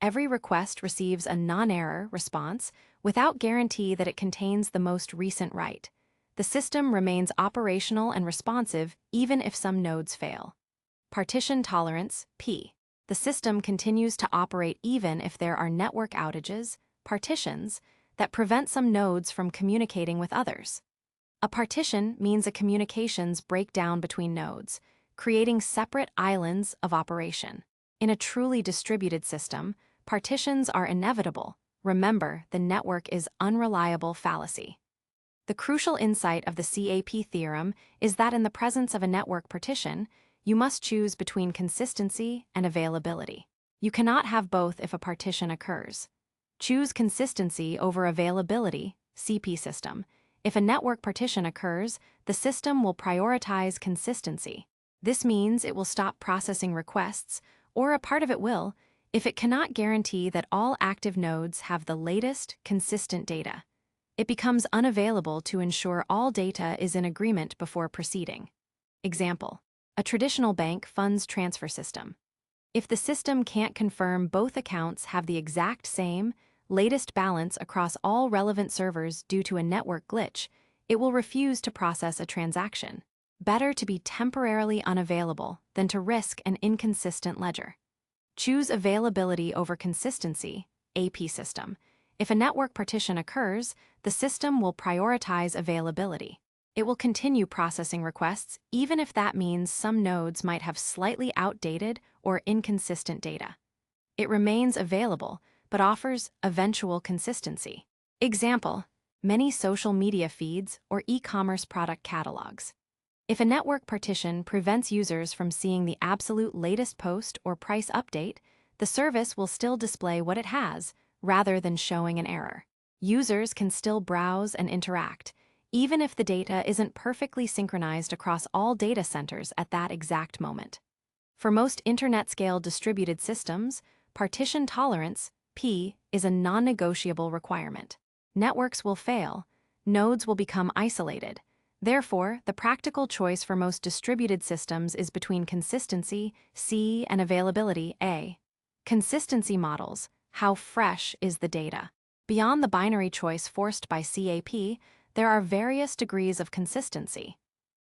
Every request receives a non-error response without guarantee that it contains the most recent write. The system remains operational and responsive even if some nodes fail. Partition tolerance, P. The system continues to operate even if there are network outages, partitions, that prevent some nodes from communicating with others. A partition means a communications break down between nodes, creating separate islands of operation. In a truly distributed system, partitions are inevitable. Remember, the network is unreliable fallacy. The crucial insight of the CAP theorem is that in the presence of a network partition, you must choose between consistency and availability. You cannot have both if a partition occurs. Choose consistency over availability, CP system. If a network partition occurs, the system will prioritize consistency. This means it will stop processing requests, or a part of it will, if it cannot guarantee that all active nodes have the latest, consistent data. It becomes unavailable to ensure all data is in agreement before proceeding. Example: a traditional bank funds transfer system. If the system can't confirm both accounts have the exact same, latest balance across all relevant servers due to a network glitch, it will refuse to process a transaction. Better to be temporarily unavailable than to risk an inconsistent ledger. Choose availability over consistency, AP system. If a network partition occurs, the system will prioritize availability. It will continue processing requests even if that means some nodes might have slightly outdated or inconsistent data. It remains available, but offers eventual consistency. Example: many social media feeds or e-commerce product catalogs. If a network partition prevents users from seeing the absolute latest post or price update, the service will still display what it has, rather than showing an error. Users can still browse and interact, even if the data isn't perfectly synchronized across all data centers at that exact moment. For most internet-scale distributed systems, partition tolerance, P, is a non-negotiable requirement. Networks will fail, nodes will become isolated. Therefore, the practical choice for most distributed systems is between consistency, C, and availability, A. Consistency models: how fresh is the data? Beyond the binary choice forced by CAP, there are various degrees of consistency.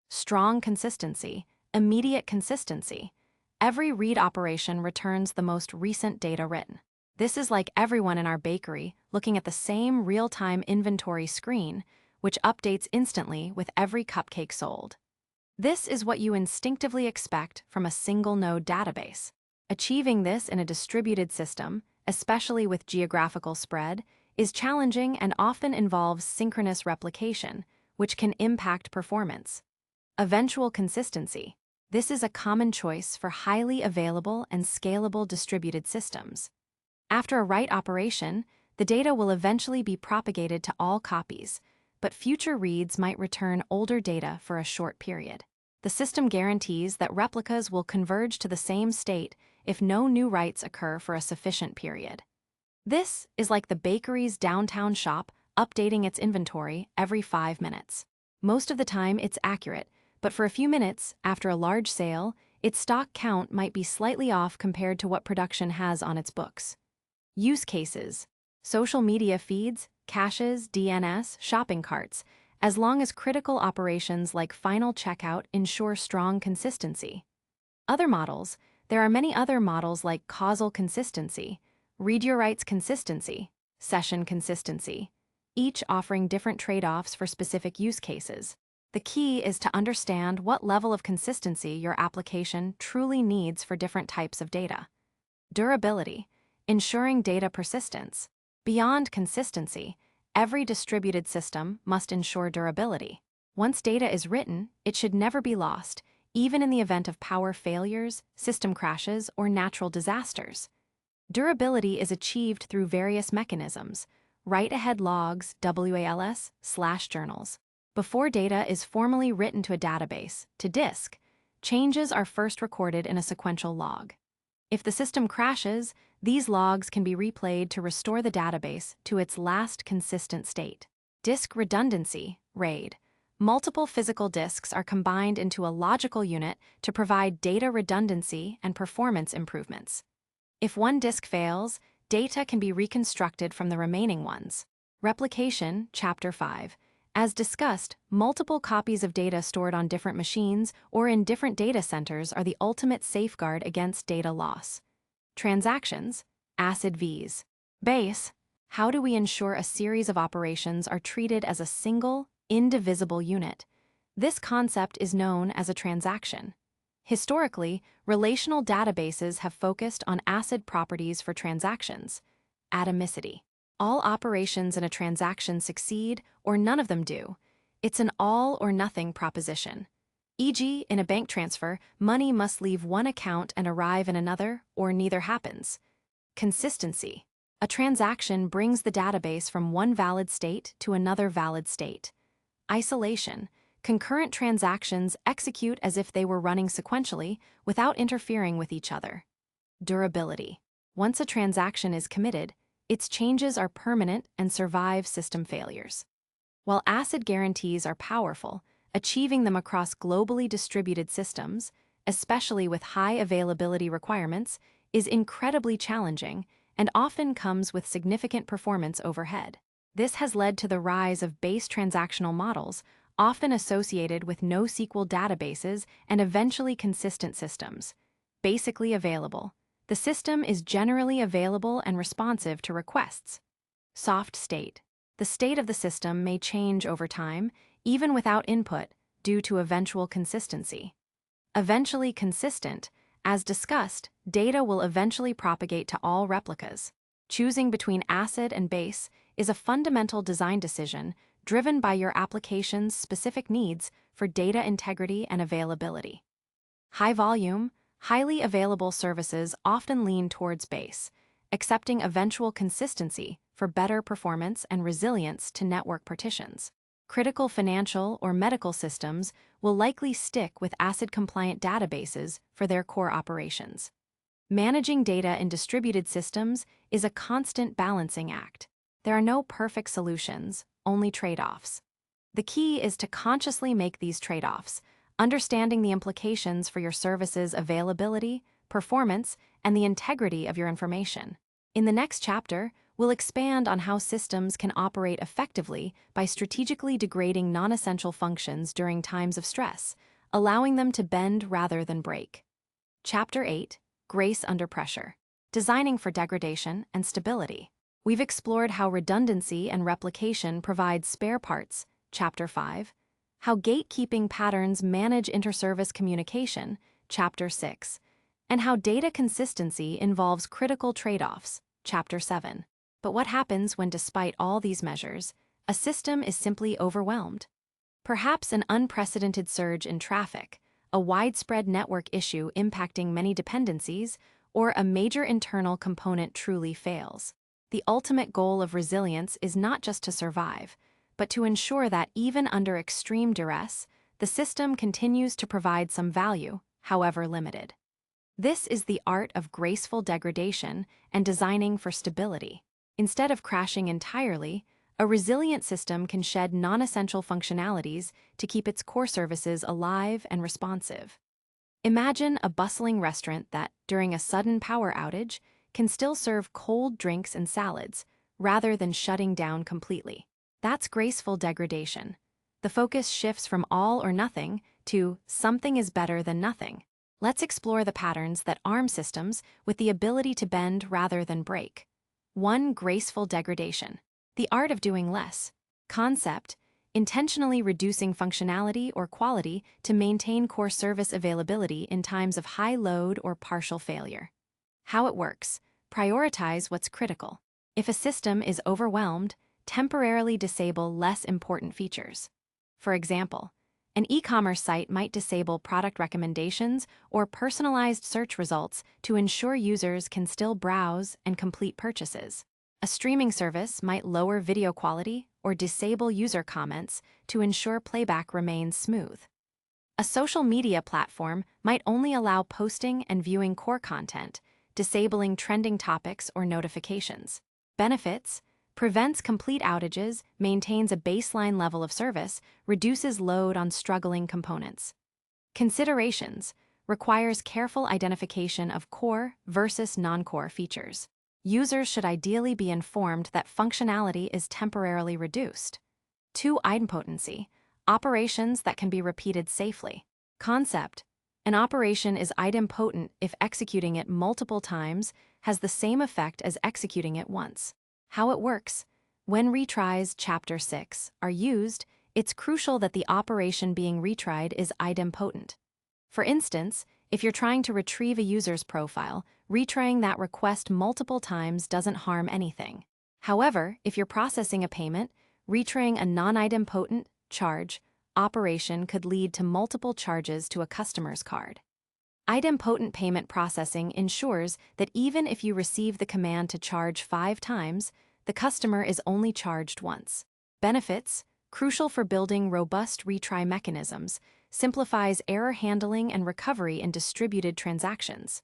Strong consistency, immediate consistency. Every read operation returns the most recent data written. This is like everyone in our bakery looking at the same real-time inventory screen, which updates instantly with every cupcake sold. This is what you instinctively expect from a single-node database. Achieving this in a distributed system, especially with geographical spread, is challenging and often involves synchronous replication, which can impact performance. Eventual consistency. This is a common choice for highly available and scalable distributed systems. After a write operation, the data will eventually be propagated to all copies, but future reads might return older data for a short period. The system guarantees that replicas will converge to the same state if no new writes occur for a sufficient period. This is like the bakery's downtown shop updating its inventory every 5 minutes. Most of the time it's accurate, but for a few minutes after a large sale, its stock count might be slightly off compared to what production has on its books. Use cases: social media feeds, caches, DNS, shopping carts, as long as critical operations like final checkout ensure strong consistency. Other models: there are many other models like causal consistency, read your writes consistency, session consistency, each offering different trade-offs for specific use cases. The key is to understand what level of consistency your application truly needs for different types of data. Durability, ensuring data persistence. Beyond consistency, every distributed system must ensure durability. Once data is written, it should never be lost, even in the event of power failures, system crashes, or natural disasters. Durability is achieved through various mechanisms: write-ahead logs, WALS/journals. Before data is formally written to a database, to disk, changes are first recorded in a sequential log. If the system crashes, these logs can be replayed to restore the database to its last consistent state. Disk redundancy, RAID. Multiple physical disks are combined into a logical unit to provide data redundancy and performance improvements. If one disk fails, data can be reconstructed from the remaining ones. Replication, Chapter 5. As discussed, multiple copies of data stored on different machines or in different data centers are the ultimate safeguard against data loss. Transactions, ACID Vs. Base, how do we ensure a series of operations are treated as a single, indivisible unit? This concept is known as a transaction. Historically, relational databases have focused on ACID properties for transactions. Atomicity. All operations in a transaction succeed or none of them do. It's an all-or-nothing proposition. E.g., in a bank transfer, money must leave one account and arrive in another, or neither happens. Consistency. A transaction brings the database from one valid state to another valid state. Isolation. Concurrent transactions execute as if they were running sequentially without interfering with each other. Durability. Once a transaction is committed, its changes are permanent and survive system failures. While ACID guarantees are powerful, achieving them across globally distributed systems, especially with high availability requirements, is incredibly challenging and often comes with significant performance overhead. This has led to the rise of base transactional models, often associated with NoSQL databases and eventually consistent systems. Basically available. The system is generally available and responsive to requests. Soft state. The state of the system may change over time, even without input, due to eventual consistency. Eventually consistent. As discussed, data will eventually propagate to all replicas. Choosing between ACID and base is a fundamental design decision driven by your application's specific needs for data integrity and availability. High volume, highly available services often lean towards base, accepting eventual consistency for better performance and resilience to network partitions. Critical financial or medical systems will likely stick with ACID-compliant databases for their core operations. Managing data in distributed systems is a constant balancing act. There are no perfect solutions, only trade-offs. The key is to consciously make these trade-offs, understanding the implications for your service's availability, performance, and the integrity of your information. In the next chapter, we'll expand on how systems can operate effectively by strategically degrading non-essential functions during times of stress, allowing them to bend rather than break. Chapter 8, Grace Under Pressure. Designing for Degradation and Stability. We've explored how redundancy and replication provide spare parts, Chapter 5, how gatekeeping patterns manage interservice communication, Chapter 6, and how data consistency involves critical trade-offs, Chapter 7. But what happens when, despite all these measures, a system is simply overwhelmed? Perhaps an unprecedented surge in traffic, a widespread network issue impacting many dependencies, or a major internal component truly fails. The ultimate goal of resilience is not just to survive, but to ensure that even under extreme duress, the system continues to provide some value, however limited. This is the art of graceful degradation and designing for stability. Instead of crashing entirely, a resilient system can shed non-essential functionalities to keep its core services alive and responsive. Imagine a bustling restaurant that, during a sudden power outage, can still serve cold drinks and salads, rather than shutting down completely. That's graceful degradation. The focus shifts from all or nothing to something is better than nothing. Let's explore the patterns that arm systems with the ability to bend rather than break. 1. Graceful degradation. The art of doing less. Concept: intentionally reducing functionality or quality to maintain core service availability in times of high load or partial failure. How it works: prioritize what's critical. If a system is overwhelmed, temporarily disable less important features. For example, an e-commerce site might disable product recommendations or personalized search results to ensure users can still browse and complete purchases. A streaming service might lower video quality or disable user comments to ensure playback remains smooth. A social media platform might only allow posting and viewing core content, disabling trending topics or notifications. Benefits: prevents complete outages, maintains a baseline level of service, reduces load on struggling components. Considerations: requires careful identification of core versus non-core features. Users should ideally be informed that functionality is temporarily reduced. 2. Idempotency: operations that can be repeated safely. Concept: an operation is idempotent if executing it multiple times has the same effect as executing it once. How it works: when retries, Chapter 6, are used, it's crucial that the operation being retried is idempotent. For instance, if you're trying to retrieve a user's profile, retrying that request multiple times doesn't harm anything. However, if you're processing a payment, retrying a non-idempotent charge operation could lead to multiple charges to a customer's card. Idempotent payment processing ensures that even if you receive the command to charge 5 times, the customer is only charged once. Benefits: crucial for building robust retry mechanisms, simplifies error handling and recovery in distributed transactions.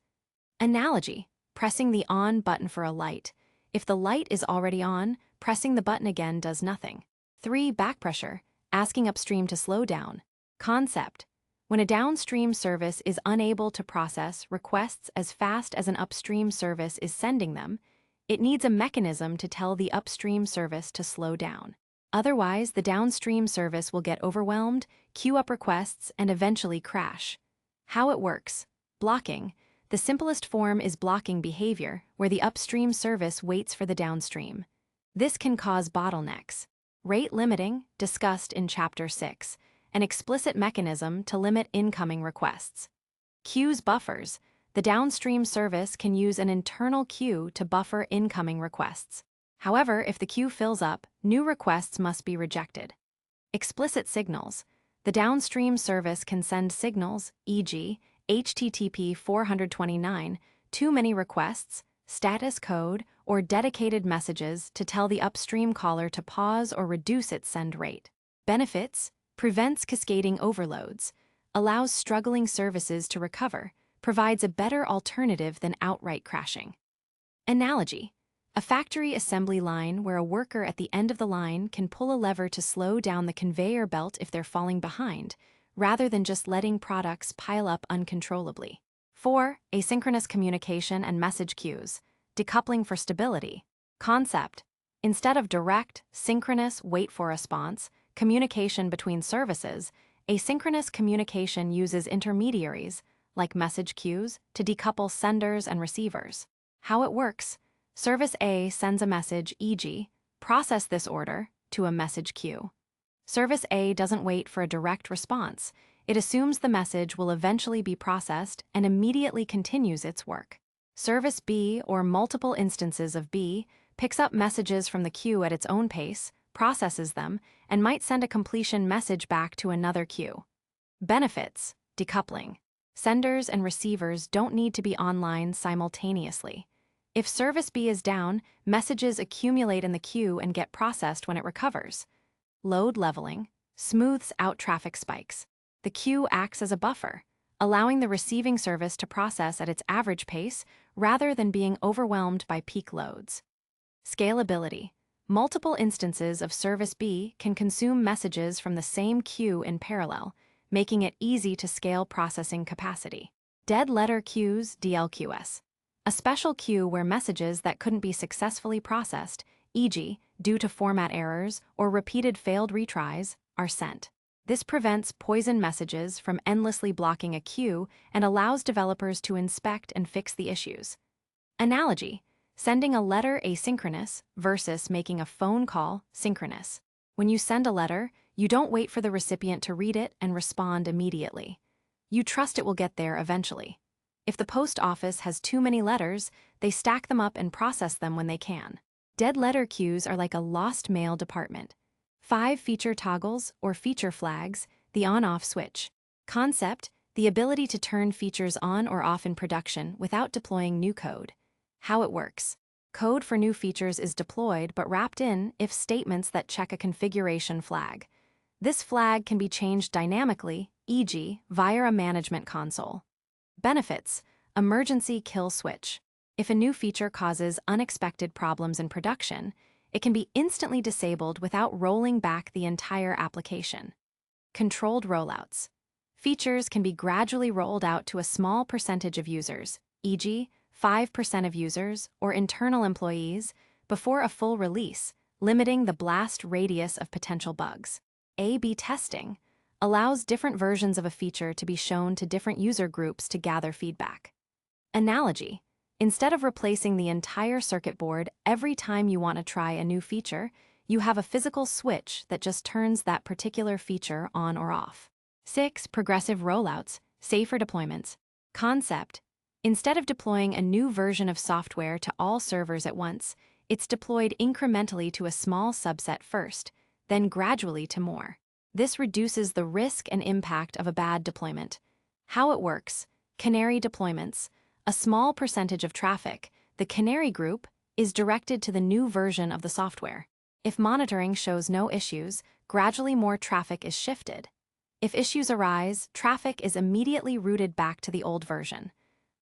Analogy: pressing the on button for a light. If the light is already on, pressing the button again does nothing. 3. Backpressure: asking upstream to slow down. Concept: when a downstream service is unable to process requests as fast as an upstream service is sending them, it needs a mechanism to tell the upstream service to slow down. Otherwise, the downstream service will get overwhelmed, queue up requests, and eventually crash. How it works: blocking. The simplest form is blocking behavior, where the upstream service waits for the downstream. This can cause bottlenecks. Rate limiting, discussed in Chapter 6, an explicit mechanism to limit incoming requests. Queues buffers. The downstream service can use an internal queue to buffer incoming requests. However, if the queue fills up, new requests must be rejected. Explicit signals. The downstream service can send signals, e.g., HTTP 429, too many requests, status code, or dedicated messages to tell the upstream caller to pause or reduce its send rate. Benefits: prevents cascading overloads, allows struggling services to recover, provides a better alternative than outright crashing. Analogy: a factory assembly line where a worker at the end of the line can pull a lever to slow down the conveyor belt if they're falling behind, rather than just letting products pile up uncontrollably. 4. Asynchronous communication and message queues, decoupling for stability. Concept: instead of direct, synchronous wait-for response communication between services, asynchronous communication uses intermediaries, like message queues, to decouple senders and receivers. How it works: Service A sends a message, e.g., process this order, to a message queue. Service A doesn't wait for a direct response. It assumes the message will eventually be processed and immediately continues its work. Service B, or multiple instances of B, picks up messages from the queue at its own pace, processes them, and might send a completion message back to another queue. Benefits: decoupling. Senders and receivers don't need to be online simultaneously. If Service B is down, messages accumulate in the queue and get processed when it recovers. Load leveling smooths out traffic spikes. The queue acts as a buffer, allowing the receiving service to process at its average pace rather than being overwhelmed by peak loads. Scalability. Multiple instances of Service B can consume messages from the same queue in parallel, making it easy to scale processing capacity. Dead letter queues, DLQS. A special queue where messages that couldn't be successfully processed, e.g., due to format errors or repeated failed retries, are sent. This prevents poison messages from endlessly blocking a queue and allows developers to inspect and fix the issues. Analogy: sending a letter asynchronous versus making a phone call synchronous. When you send a letter, you don't wait for the recipient to read it and respond immediately. You trust it will get there eventually. If the post office has too many letters, they stack them up and process them when they can. Dead letter queues are like a lost mail department. 5. Feature toggles, or feature flags, the on-off switch. Concept: the ability to turn features on or off in production without deploying new code. How it works: Code for new features is deployed but wrapped in if statements that check a configuration flag. This flag can be changed dynamically, e.g., via a management console. Benefits: emergency kill switch. If a new feature causes unexpected problems in production, it can be instantly disabled without rolling back the entire application. Controlled rollouts. Features can be gradually rolled out to a small percentage of users, e.g., 5% of users or internal employees, before a full release, limiting the blast radius of potential bugs. A/B testing allows different versions of a feature to be shown to different user groups to gather feedback. Analogy. Instead of replacing the entire circuit board every time you want to try a new feature, you have a physical switch that just turns that particular feature on or off. 6. Progressive rollouts, safer deployments. Concept. Instead of deploying a new version of software to all servers at once, it's deployed incrementally to a small subset first, then gradually to more. This reduces the risk and impact of a bad deployment. How it works: canary deployments. A small percentage of traffic, the canary group, is directed to the new version of the software. If monitoring shows no issues, gradually more traffic is shifted. If issues arise, traffic is immediately routed back to the old version.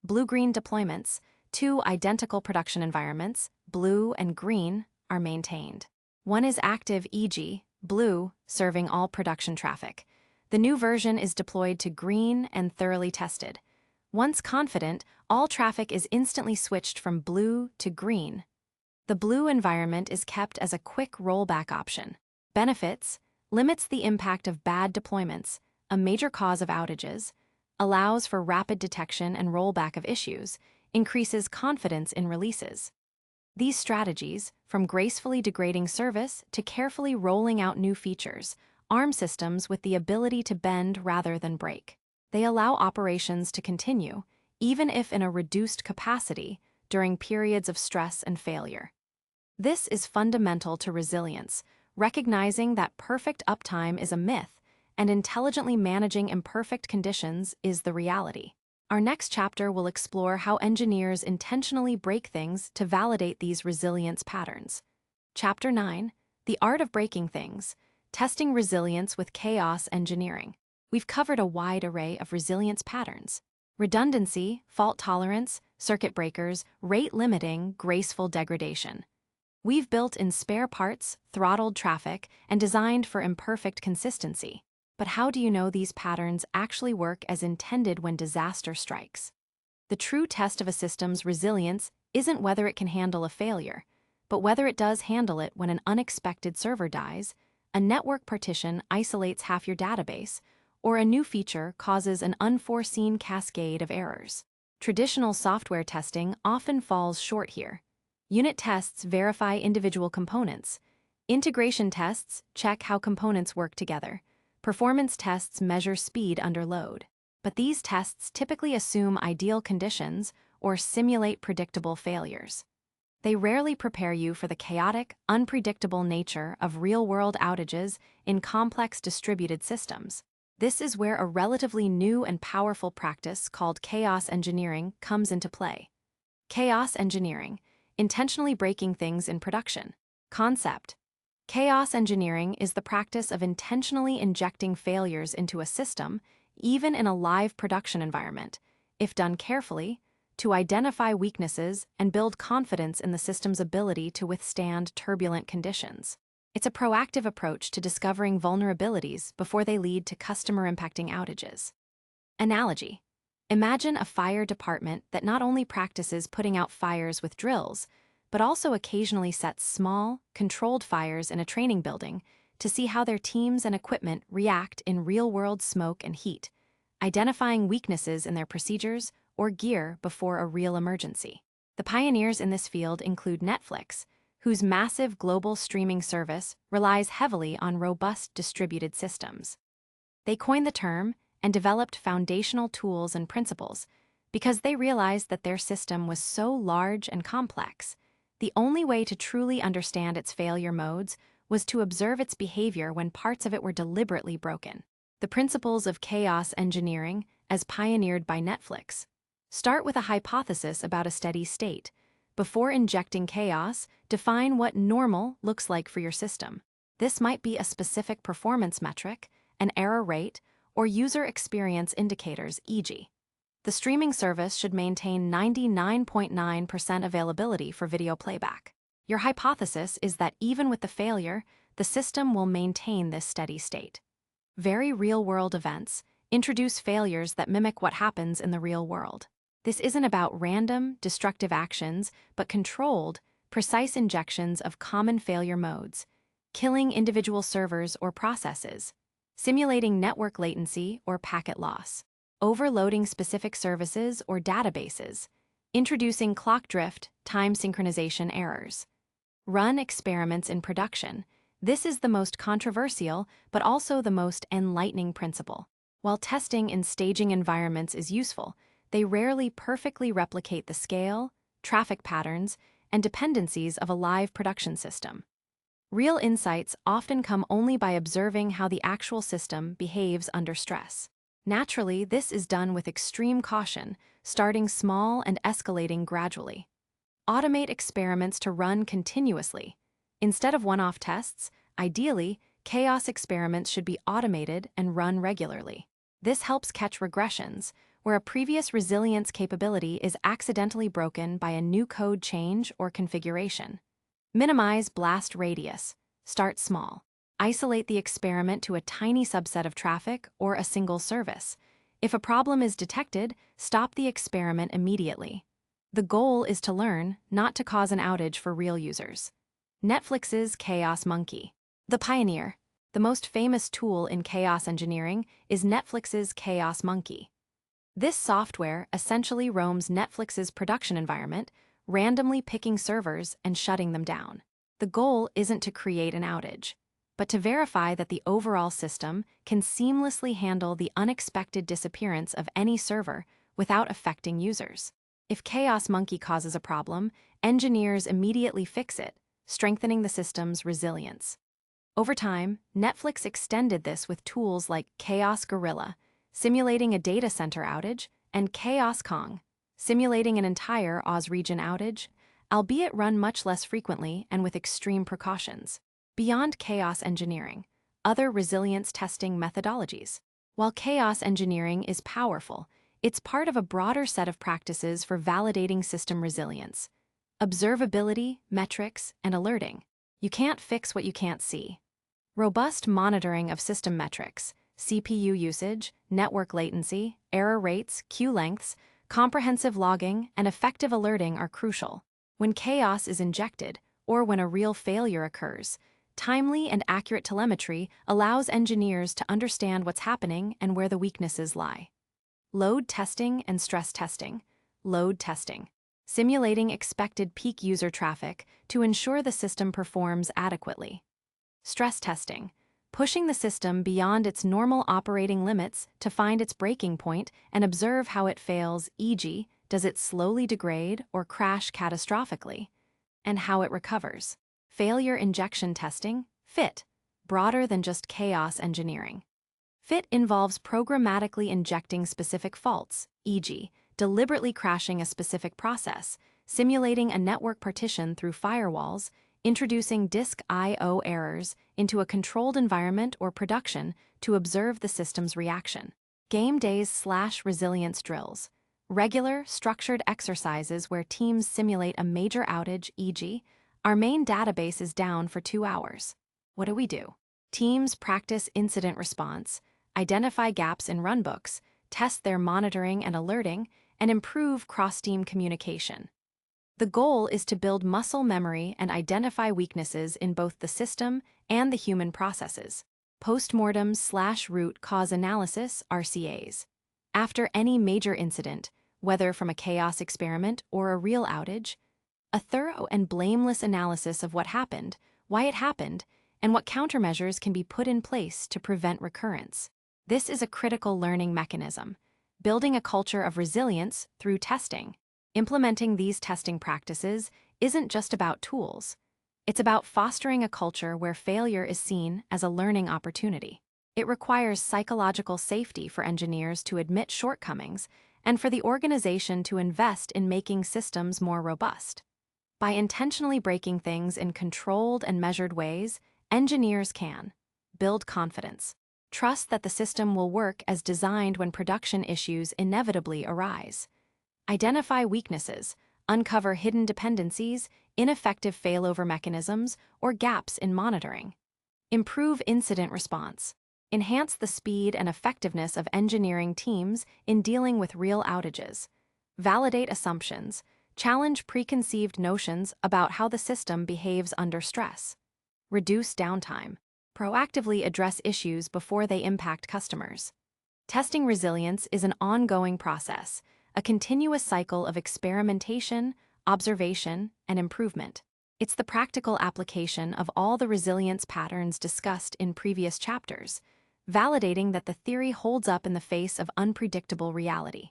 Blue-green deployments, two identical production environments, blue and green, are maintained. One is active, e.g., blue, serving all production traffic. The new version is deployed to green and thoroughly tested. Once confident, all traffic is instantly switched from blue to green. The blue environment is kept as a quick rollback option. Benefits: limits the impact of bad deployments, a major cause of outages, allows for rapid detection and rollback of issues, increases confidence in releases. These strategies, from gracefully degrading service to carefully rolling out new features, arm systems with the ability to bend rather than break. They allow operations to continue, even if in a reduced capacity, during periods of stress and failure. This is fundamental to resilience, recognizing that perfect uptime is a myth, and intelligently managing imperfect conditions is the reality. Our next chapter will explore how engineers intentionally break things to validate these resilience patterns. Chapter 9, The Art of Breaking Things, Testing Resilience with Chaos Engineering. We've covered a wide array of resilience patterns: redundancy, fault tolerance, circuit breakers, rate limiting, graceful degradation. We've built in spare parts, throttled traffic, and designed for imperfect consistency. But how do you know these patterns actually work as intended when disaster strikes? The true test of a system's resilience isn't whether it can handle a failure, but whether it does handle it when an unexpected server dies, a network partition isolates half your database, or a new feature causes an unforeseen cascade of errors. Traditional software testing often falls short here. Unit tests verify individual components. Integration tests check how components work together. Performance tests measure speed under load. But these tests typically assume ideal conditions or simulate predictable failures. They rarely prepare you for the chaotic, unpredictable nature of real-world outages in complex distributed systems. This is where a relatively new and powerful practice called chaos engineering comes into play. Chaos engineering, intentionally breaking things in production. Concept: chaos engineering is the practice of intentionally injecting failures into a system, even in a live production environment, if done carefully, to identify weaknesses and build confidence in the system's ability to withstand turbulent conditions. It's a proactive approach to discovering vulnerabilities before they lead to customer-impacting outages. Analogy: imagine a fire department that not only practices putting out fires with drills, but also occasionally sets small, controlled fires in a training building to see how their teams and equipment react in real-world smoke and heat, identifying weaknesses in their procedures or gear before a real emergency. The pioneers in this field include Netflix, whose massive global streaming service relies heavily on robust distributed systems. They coined the term and developed foundational tools and principles because they realized that their system was so large and complex. The only way to truly understand its failure modes was to observe its behavior when parts of it were deliberately broken. The principles of chaos engineering, as pioneered by Netflix, start with a hypothesis about a steady state, Before injecting chaos, define what normal looks like for your system. This might be a specific performance metric, an error rate, or user experience indicators, e.g. The streaming service should maintain 99.9% availability for video playback. Your hypothesis is that even with the failure, the system will maintain this steady state. Very real-world events introduce failures that mimic what happens in the real world. This isn't about random, destructive actions, but controlled, precise injections of common failure modes, killing individual servers or processes, simulating network latency or packet loss, overloading specific services or databases, introducing clock drift, time synchronization errors. Run experiments in production. This is the most controversial, but also the most enlightening principle. While testing in staging environments is useful, they rarely perfectly replicate the scale, traffic patterns, and dependencies of a live production system. Real insights often come only by observing how the actual system behaves under stress. Naturally, this is done with extreme caution, starting small and escalating gradually. Automate experiments to run continuously. Instead of one-off tests, ideally, chaos experiments should be automated and run regularly. This helps catch regressions, where a previous resilience capability is accidentally broken by a new code change or configuration. Minimize blast radius. Start small. Isolate the experiment to a tiny subset of traffic or a single service. If a problem is detected, stop the experiment immediately. The goal is to learn, not to cause an outage for real users. Netflix's Chaos Monkey. The pioneer. The most famous tool in chaos engineering is Netflix's Chaos Monkey. This software essentially roams Netflix's production environment, randomly picking servers and shutting them down. The goal isn't to create an outage, but to verify that the overall system can seamlessly handle the unexpected disappearance of any server without affecting users. If Chaos Monkey causes a problem, engineers immediately fix it, strengthening the system's resilience. Over time, Netflix extended this with tools like Chaos Gorilla, simulating a data center outage, and Chaos Kong, simulating an entire Oz region outage, albeit run much less frequently and with extreme precautions. Beyond chaos engineering, other resilience testing methodologies. While chaos engineering is powerful, it's part of a broader set of practices for validating system resilience. Observability, metrics, and alerting. You can't fix what you can't see. Robust monitoring of system metrics, CPU usage, network latency, error rates, queue lengths, comprehensive logging, and effective alerting are crucial. When chaos is injected, or when a real failure occurs, timely and accurate telemetry allows engineers to understand what's happening and where the weaknesses lie. Load testing and stress testing. Load testing. Simulating expected peak user traffic to ensure the system performs adequately. Stress testing. Pushing the system beyond its normal operating limits to find its breaking point and observe how it fails, e.g., does it slowly degrade or crash catastrophically, and how it recovers. Failure injection testing, FIT, broader than just chaos engineering. FIT involves programmatically injecting specific faults, e.g., deliberately crashing a specific process, simulating a network partition through firewalls, introducing disk I/O errors into a controlled environment or production to observe the system's reaction. Game days/resilience drills. Regular, structured exercises where teams simulate a major outage, e.g., our main database is down for 2 hours. What do? Teams practice incident response, identify gaps in runbooks, test their monitoring and alerting, and improve cross-team communication. The goal is to build muscle memory and identify weaknesses in both the system and the human processes. Postmortems/root cause analysis, RCAs. After any major incident, whether from a chaos experiment or a real outage, a thorough and blameless analysis of what happened, why it happened, and what countermeasures can be put in place to prevent recurrence. This is a critical learning mechanism, building a culture of resilience through testing. Implementing these testing practices isn't just about tools. It's about fostering a culture where failure is seen as a learning opportunity. It requires psychological safety for engineers to admit shortcomings and for the organization to invest in making systems more robust. By intentionally breaking things in controlled and measured ways, engineers can build confidence, trust that the system will work as designed when production issues inevitably arise, identify weaknesses, uncover hidden dependencies, ineffective failover mechanisms, or gaps in monitoring, improve incident response, enhance the speed and effectiveness of engineering teams in dealing with real outages, validate assumptions, challenge preconceived notions about how the system behaves under stress, reduce downtime, proactively address issues before they impact customers. Testing resilience is an ongoing process, a continuous cycle of experimentation, observation, and improvement. It's the practical application of all the resilience patterns discussed in previous chapters, validating that the theory holds up in the face of unpredictable reality.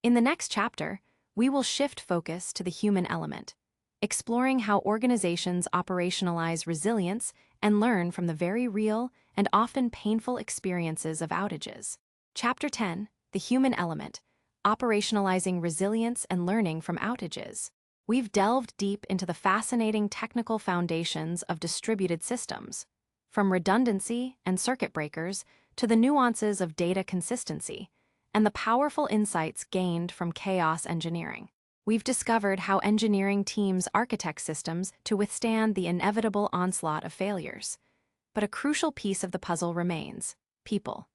In the next chapter, we will shift focus to the human element, exploring how organizations operationalize resilience and learn from the very real and often painful experiences of outages. Chapter 10, The Human Element, Operationalizing Resilience and Learning from Outages. We've delved deep into the fascinating technical foundations of distributed systems, from redundancy and circuit breakers to the nuances of data consistency, and the powerful insights gained from chaos engineering. We've discovered how engineering teams architect systems to withstand the inevitable onslaught of failures. But a crucial piece of the puzzle remains: people.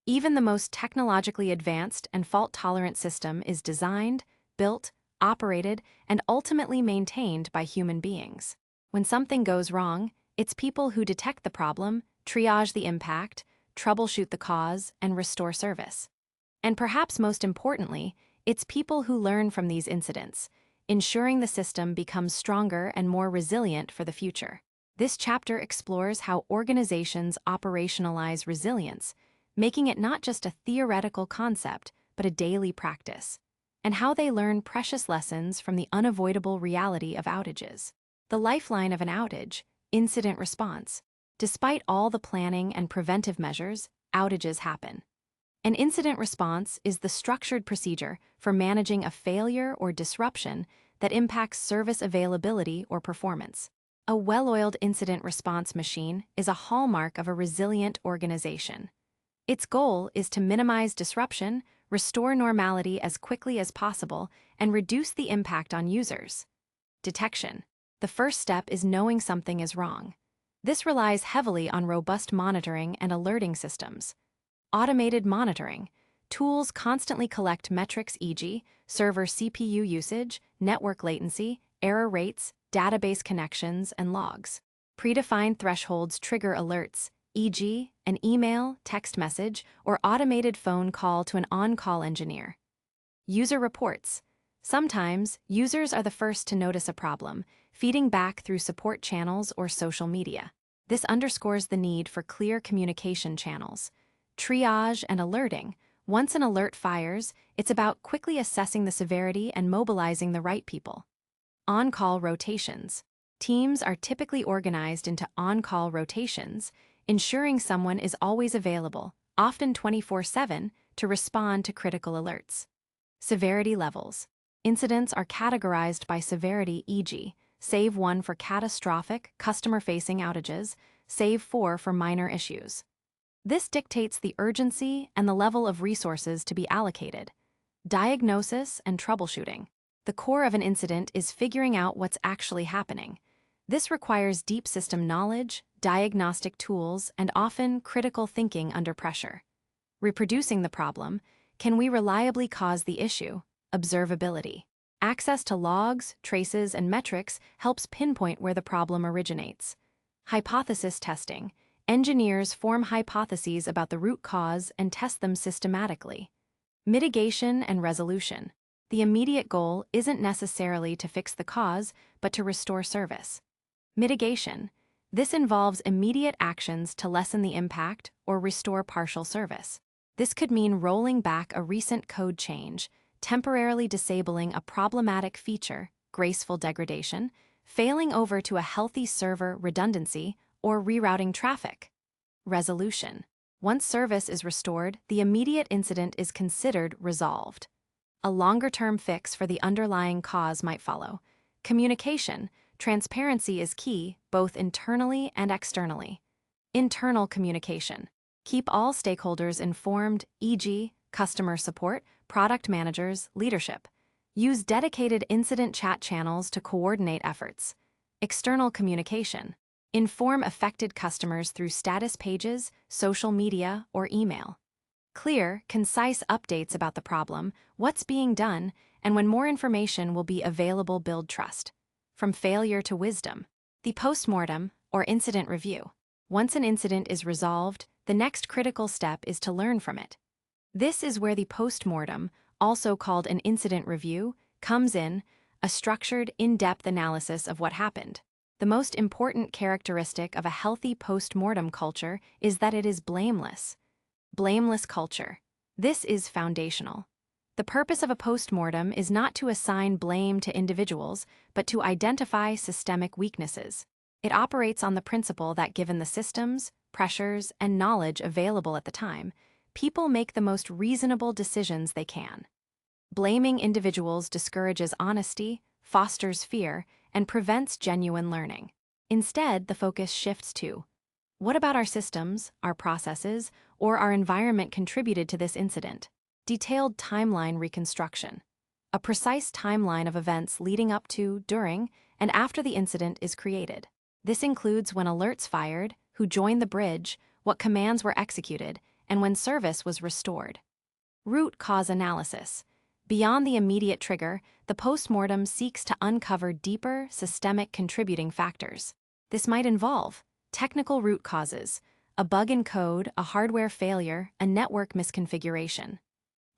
Even the most technologically advanced and fault-tolerant system is designed, built, operated, and ultimately maintained by human beings. When something goes wrong, it's people who detect the problem, triage the impact, troubleshoot the cause, and restore service. And perhaps most importantly, it's people who learn from these incidents, ensuring the system becomes stronger and more resilient for the future. This chapter explores how organizations operationalize resilience, making it not just a theoretical concept, but a daily practice, and how they learn precious lessons from the unavoidable reality of outages. The lifeline of an outage, incident response. Despite all the planning and preventive measures, outages happen. An incident response is the structured procedure for managing a failure or disruption that impacts service availability or performance. A well-oiled incident response machine is a hallmark of a resilient organization. Its goal is to minimize disruption, restore normality as quickly as possible, and reduce the impact on users. Detection. The first step is knowing something is wrong. This relies heavily on robust monitoring and alerting systems. Automated monitoring. Tools constantly collect metrics, e.g., server CPU usage, network latency, error rates, database connections, and logs. Predefined thresholds trigger alerts, e.g., an email, text message, or automated phone call to an on-call engineer. User reports. Sometimes, users are the first to notice a problem, feeding back through support channels or social media. This underscores the need for clear communication channels. Triage and alerting. Once an alert fires, it's about quickly assessing the severity and mobilizing the right people. On-call rotations. Teams are typically organized into on-call rotations, ensuring someone is always available, often 24/7, to respond to critical alerts. Severity levels. Incidents are categorized by severity, e.g., save 1 for catastrophic, customer-facing outages, save 4 for minor issues. This dictates the urgency and the level of resources to be allocated. Diagnosis and troubleshooting. The core of an incident is figuring out what's actually happening. This requires deep system knowledge, diagnostic tools, and often critical thinking under pressure. Reproducing the problem. Can we reliably cause the issue? Observability. Access to logs, traces, and metrics helps pinpoint where the problem originates. Hypothesis testing. Engineers form hypotheses about the root cause and test them systematically. Mitigation and resolution. The immediate goal isn't necessarily to fix the cause, but to restore service. Mitigation. This involves immediate actions to lessen the impact or restore partial service. This could mean rolling back a recent code change, temporarily disabling a problematic feature, graceful degradation, failing over to a healthy server, redundancy, or rerouting traffic. Resolution. Once service is restored, the immediate incident is considered resolved. A longer-term fix for the underlying cause might follow. Communication. Transparency is key, both internally and externally. Internal communication. Keep all stakeholders informed, e.g., customer support, product managers, leadership. Use dedicated incident chat channels to coordinate efforts. External communication. Inform affected customers through status pages, social media, or email. Clear, concise updates about the problem, what's being done, and when more information will be available build trust. From failure to wisdom. The postmortem, or incident review. Once an incident is resolved, the next critical step is to learn from it. This is where the postmortem, also called an incident review, comes in, a structured, in-depth analysis of what happened. The most important characteristic of a healthy postmortem culture is that it is blameless. Blameless culture. This is foundational. The purpose of a postmortem is not to assign blame to individuals, but to identify systemic weaknesses. It operates on the principle that given the systems, pressures, and knowledge available at the time, people make the most reasonable decisions they can. Blaming individuals discourages honesty, fosters fear, and prevents genuine learning. Instead, the focus shifts to, what about our systems, our processes, or our environment contributed to this incident? Detailed timeline reconstruction. A precise timeline of events leading up to, during, and after the incident is created. This includes when alerts fired, who joined the bridge, what commands were executed, and when service was restored. Root cause analysis. Beyond the immediate trigger, the postmortem seeks to uncover deeper, systemic contributing factors. This might involve technical root causes, a bug in code, a hardware failure, a network misconfiguration.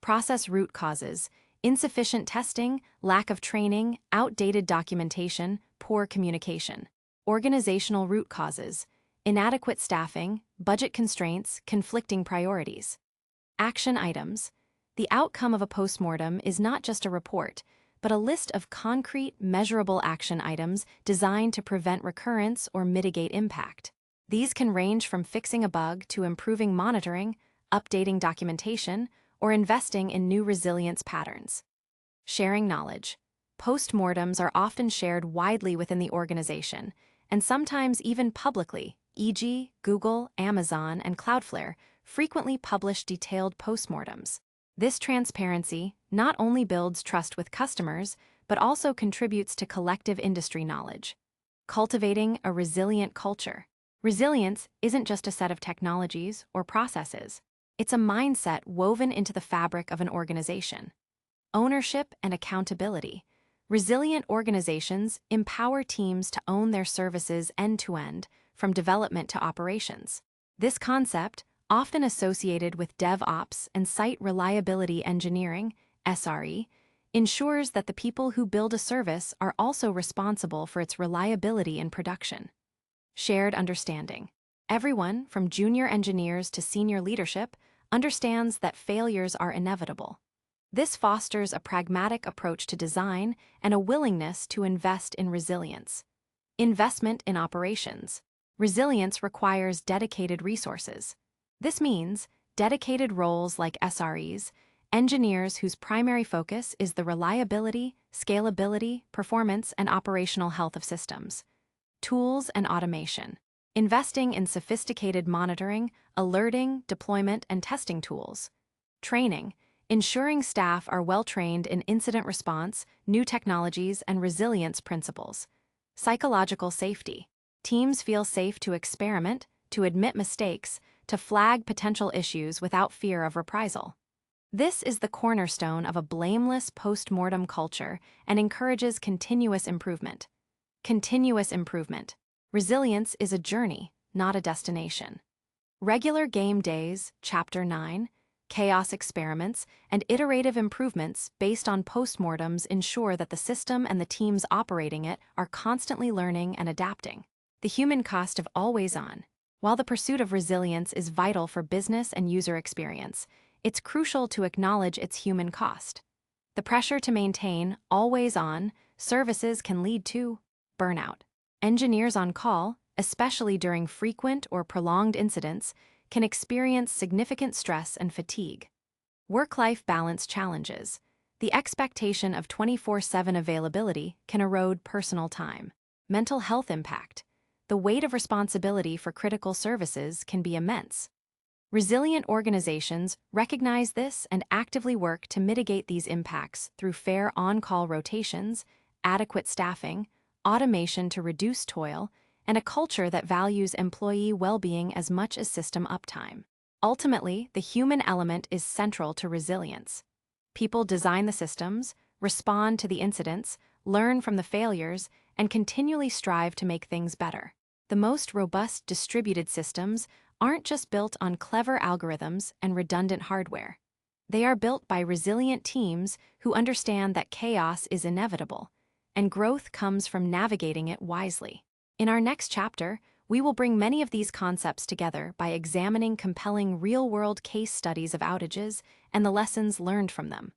Process root causes, insufficient testing, lack of training, outdated documentation, poor communication. Organizational root causes, inadequate staffing, budget constraints, conflicting priorities. Action items. The outcome of a postmortem is not just a report, but a list of concrete, measurable action items designed to prevent recurrence or mitigate impact. These can range from fixing a bug to improving monitoring, updating documentation, or investing in new resilience patterns. Sharing knowledge. Postmortems are often shared widely within the organization, and sometimes even publicly, e.g., Google, Amazon, and Cloudflare frequently publish detailed postmortems. This transparency not only builds trust with customers, but also contributes to collective industry knowledge. Cultivating a resilient culture. Resilience isn't just a set of technologies or processes. It's a mindset woven into the fabric of an organization. Ownership and accountability. Resilient organizations empower teams to own their services end-to-end, from development to operations. This concept, often associated with DevOps and site reliability engineering, SRE, ensures that the people who build a service are also responsible for its reliability in production. Shared understanding. Everyone, from junior engineers to senior leadership, understands that failures are inevitable. This fosters a pragmatic approach to design and a willingness to invest in resilience. Investment in operations. Resilience requires dedicated resources. This means dedicated roles like SREs, engineers whose primary focus is the reliability, scalability, performance, and operational health of systems. Tools and automation. Investing in sophisticated monitoring, alerting, deployment, and testing tools. Training. Ensuring staff are well-trained in incident response, new technologies, and resilience principles. Psychological safety. Teams feel safe to experiment, to admit mistakes, to flag potential issues without fear of reprisal. This is the cornerstone of a blameless post-mortem culture and encourages continuous improvement. Continuous improvement. Resilience is a journey, not a destination. Regular game days, Chapter 9, chaos experiments, and iterative improvements based on postmortems ensure that the system and the teams operating it are constantly learning and adapting. The human cost of always on. While the pursuit of resilience is vital for business and user experience, it's crucial to acknowledge its human cost. The pressure to maintain always on services can lead to burnout. Engineers on call, especially during frequent or prolonged incidents, can experience significant stress and fatigue. Work-life balance challenges. The expectation of 24/7 availability can erode personal time. Mental health impact. The weight of responsibility for critical services can be immense. Resilient organizations recognize this and actively work to mitigate these impacts through fair on-call rotations, adequate staffing, automation to reduce toil, and a culture that values employee well-being as much as system uptime. Ultimately, the human element is central to resilience. People design the systems, respond to the incidents, learn from the failures, and continually strive to make things better. The most robust distributed systems aren't just built on clever algorithms and redundant hardware. They are built by resilient teams who understand that chaos is inevitable, and growth comes from navigating it wisely. In our next chapter, we will bring many of these concepts together by examining compelling real-world case studies of outages and the lessons learned from them.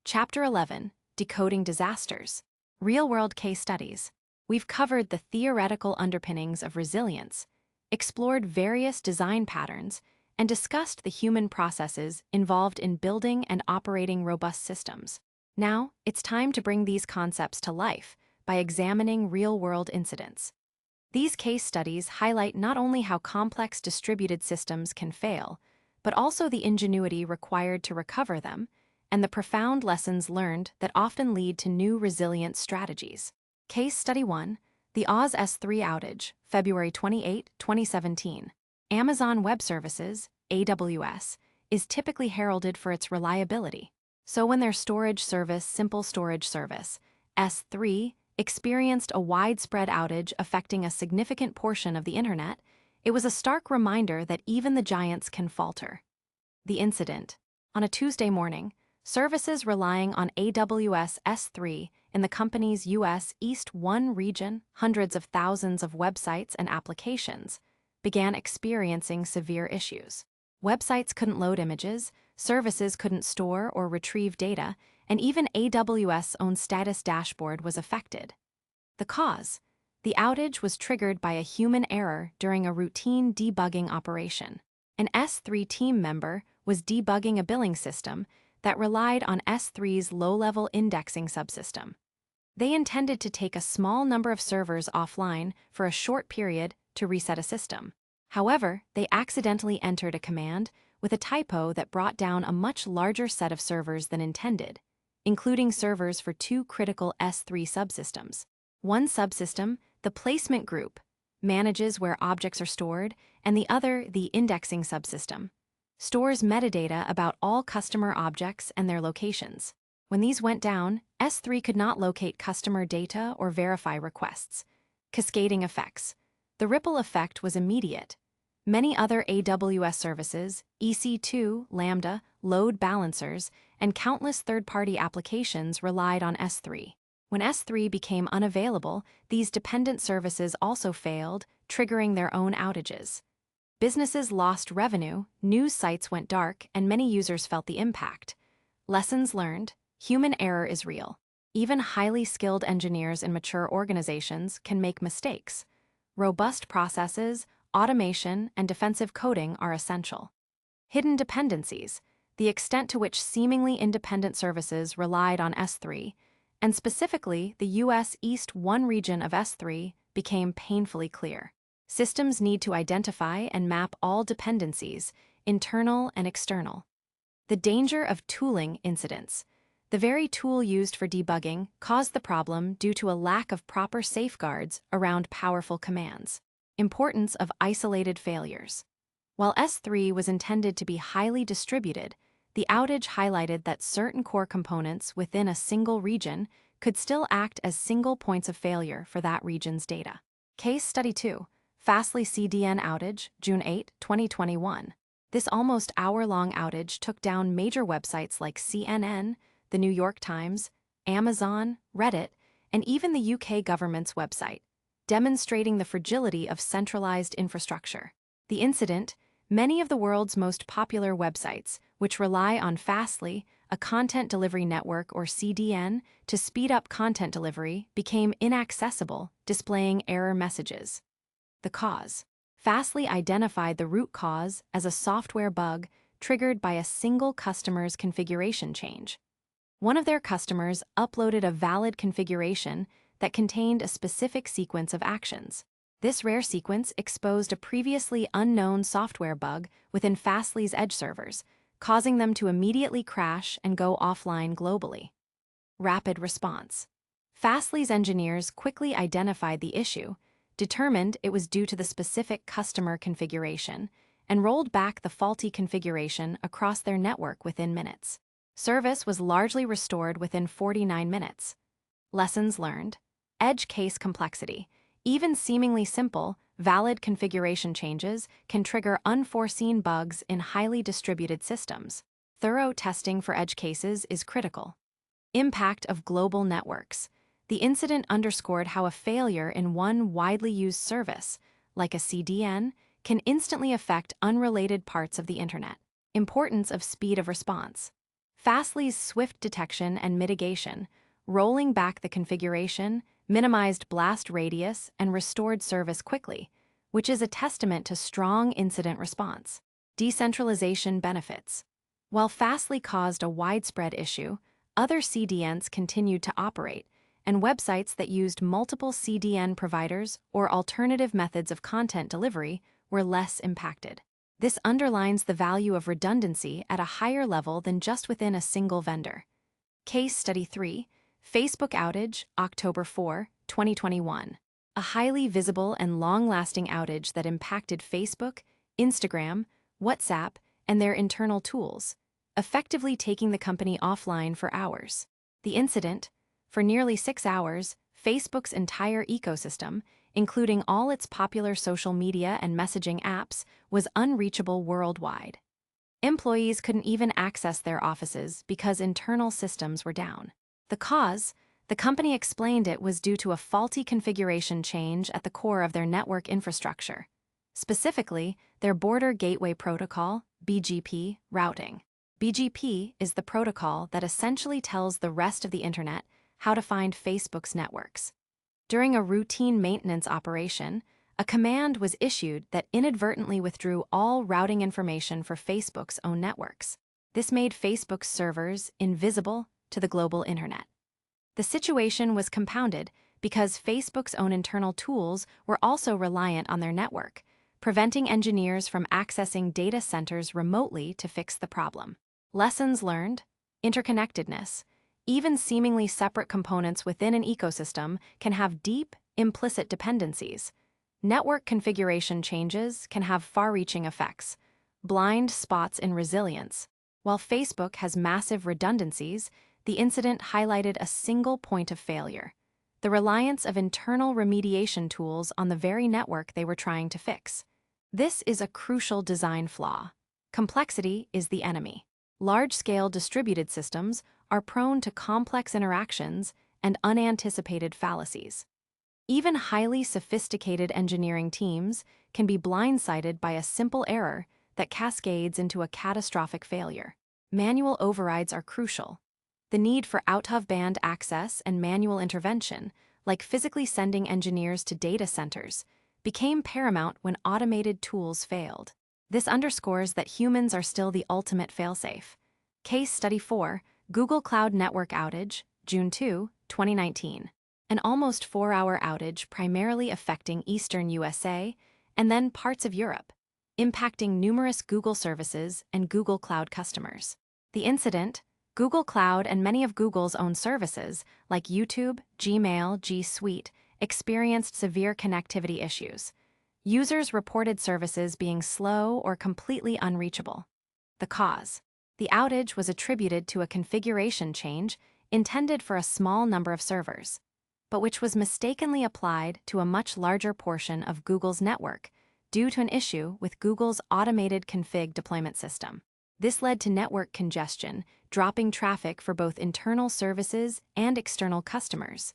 Chapter 11, Decoding Disasters. Real-world case studies. We've covered the theoretical underpinnings of resilience, explored various design patterns, and discussed the human processes involved in building and operating robust systems. Now, it's time to bring these concepts to life by examining real-world incidents. These case studies highlight not only how complex distributed systems can fail, but also the ingenuity required to recover them and the profound lessons learned that often lead to new resilient strategies. Case Study 1, the Oz S3 outage, February 28, 2017. Amazon Web Services, AWS, is typically heralded for its reliability. So when their storage service, Simple Storage Service, S3, experienced a widespread outage affecting a significant portion of the internet, it was a stark reminder that even the giants can falter. The incident. On a Tuesday morning, services relying on AWS S3 in the company's U.S. East 1 region, hundreds of thousands of websites and applications, began experiencing severe issues. Websites couldn't load images, services couldn't store or retrieve data, and even AWS' own status dashboard was affected. The cause? The outage was triggered by a human error during a routine debugging operation. An S3 team member was debugging a billing system that relied on S3's low-level indexing subsystem. They intended to take a small number of servers offline for a short period to reset a system. However, they accidentally entered a command with a typo that brought down a much larger set of servers than intended, including servers for two critical S3 subsystems. One subsystem, the placement group, manages where objects are stored, and the other, the indexing subsystem, stores metadata about all customer objects and their locations. When these went down, S3 could not locate customer data or verify requests. Cascading effects. The ripple effect was immediate. Many other AWS services, EC2, Lambda, load balancers, and countless third-party applications relied on S3. When S3 became unavailable, these dependent services also failed, triggering their own outages. Businesses lost revenue, news sites went dark, and many users felt the impact. Lessons learned: human error is real. Even highly skilled engineers in mature organizations can make mistakes. Robust processes, automation, and defensive coding are essential. Hidden dependencies: the extent to which seemingly independent services relied on S3, and specifically the U.S. East 1 region of S3, became painfully clear. Systems need to identify and map all dependencies, internal and external. The danger of tooling incidents. The very tool used for debugging caused the problem due to a lack of proper safeguards around powerful commands. Importance of isolated failures. While S3 was intended to be highly distributed, the outage highlighted that certain core components within a single region could still act as single points of failure for that region's data. Case Study 2, Fastly CDN outage, June 8, 2021. This almost hour-long outage took down major websites like CNN, the New York Times, Amazon, Reddit, and even the UK government's website, demonstrating the fragility of centralized infrastructure. The incident: many of the world's most popular websites, which rely on Fastly, a content delivery network or CDN, to speed up content delivery, became inaccessible, displaying error messages. The cause: Fastly identified the root cause as a software bug triggered by a single customer's configuration change. One of their customers uploaded a valid configuration that contained a specific sequence of actions. This rare sequence exposed a previously unknown software bug within Fastly's edge servers, causing them to immediately crash and go offline globally. Rapid response. Fastly's engineers quickly identified the issue, determined it was due to the specific customer configuration, and rolled back the faulty configuration across their network within minutes. Service was largely restored within 49 minutes. Lessons learned. Edge case complexity. Even seemingly simple, valid configuration changes can trigger unforeseen bugs in highly distributed systems. Thorough testing for edge cases is critical. Impact of global networks. The incident underscored how a failure in one widely used service, like a CDN, can instantly affect unrelated parts of the internet. Importance of speed of response. Fastly's swift detection and mitigation, rolling back the configuration, minimized blast radius, and restored service quickly, which is a testament to strong incident response. Decentralization benefits. While Fastly caused a widespread issue, other CDNs continued to operate, and websites that used multiple CDN providers or alternative methods of content delivery were less impacted. This underlines the value of redundancy at a higher level than just within a single vendor. Case Study 3, Facebook outage, October 4, 2021. A highly visible and long-lasting outage that impacted Facebook, Instagram, WhatsApp, and their internal tools, effectively taking the company offline for hours. The incident, for nearly 6 hours, Facebook's entire ecosystem, including all its popular social media and messaging apps, was unreachable worldwide. Employees couldn't even access their offices because internal systems were down. The cause, the company explained it was due to a faulty configuration change at the core of their network infrastructure, specifically their Border Gateway Protocol, BGP, routing. BGP is the protocol that essentially tells the rest of the internet how to find Facebook's networks. During a routine maintenance operation, a command was issued that inadvertently withdrew all routing information for Facebook's own networks. This made Facebook's servers invisible to the global internet. The situation was compounded because Facebook's own internal tools were also reliant on their network, preventing engineers from accessing data centers remotely to fix the problem. Lessons learned. Interconnectedness. Even seemingly separate components within an ecosystem can have deep, implicit dependencies. Network configuration changes can have far-reaching effects, blind spots in resilience. While Facebook has massive redundancies, the incident highlighted a single point of failure: the reliance of internal remediation tools on the very network they were trying to fix. This is a crucial design flaw. Complexity is the enemy. Large-scale distributed systems are prone to complex interactions and unanticipated fallacies. Even highly sophisticated engineering teams can be blindsided by a simple error that cascades into a catastrophic failure. Manual overrides are crucial. The need for out-of-band access and manual intervention, like physically sending engineers to data centers, became paramount when automated tools failed. This underscores that humans are still the ultimate failsafe. Case Study 4, Google Cloud Network Outage, June 2, 2019. An almost 4-hour outage primarily affecting eastern USA and then parts of Europe, impacting numerous Google services and Google Cloud customers. The incident, Google Cloud and many of Google's own services, like YouTube, Gmail, G Suite, experienced severe connectivity issues. Users reported services being slow or completely unreachable. The cause. The outage was attributed to a configuration change intended for a small number of servers, but which was mistakenly applied to a much larger portion of Google's network due to an issue with Google's automated config deployment system. This led to network congestion, dropping traffic for both internal services and external customers.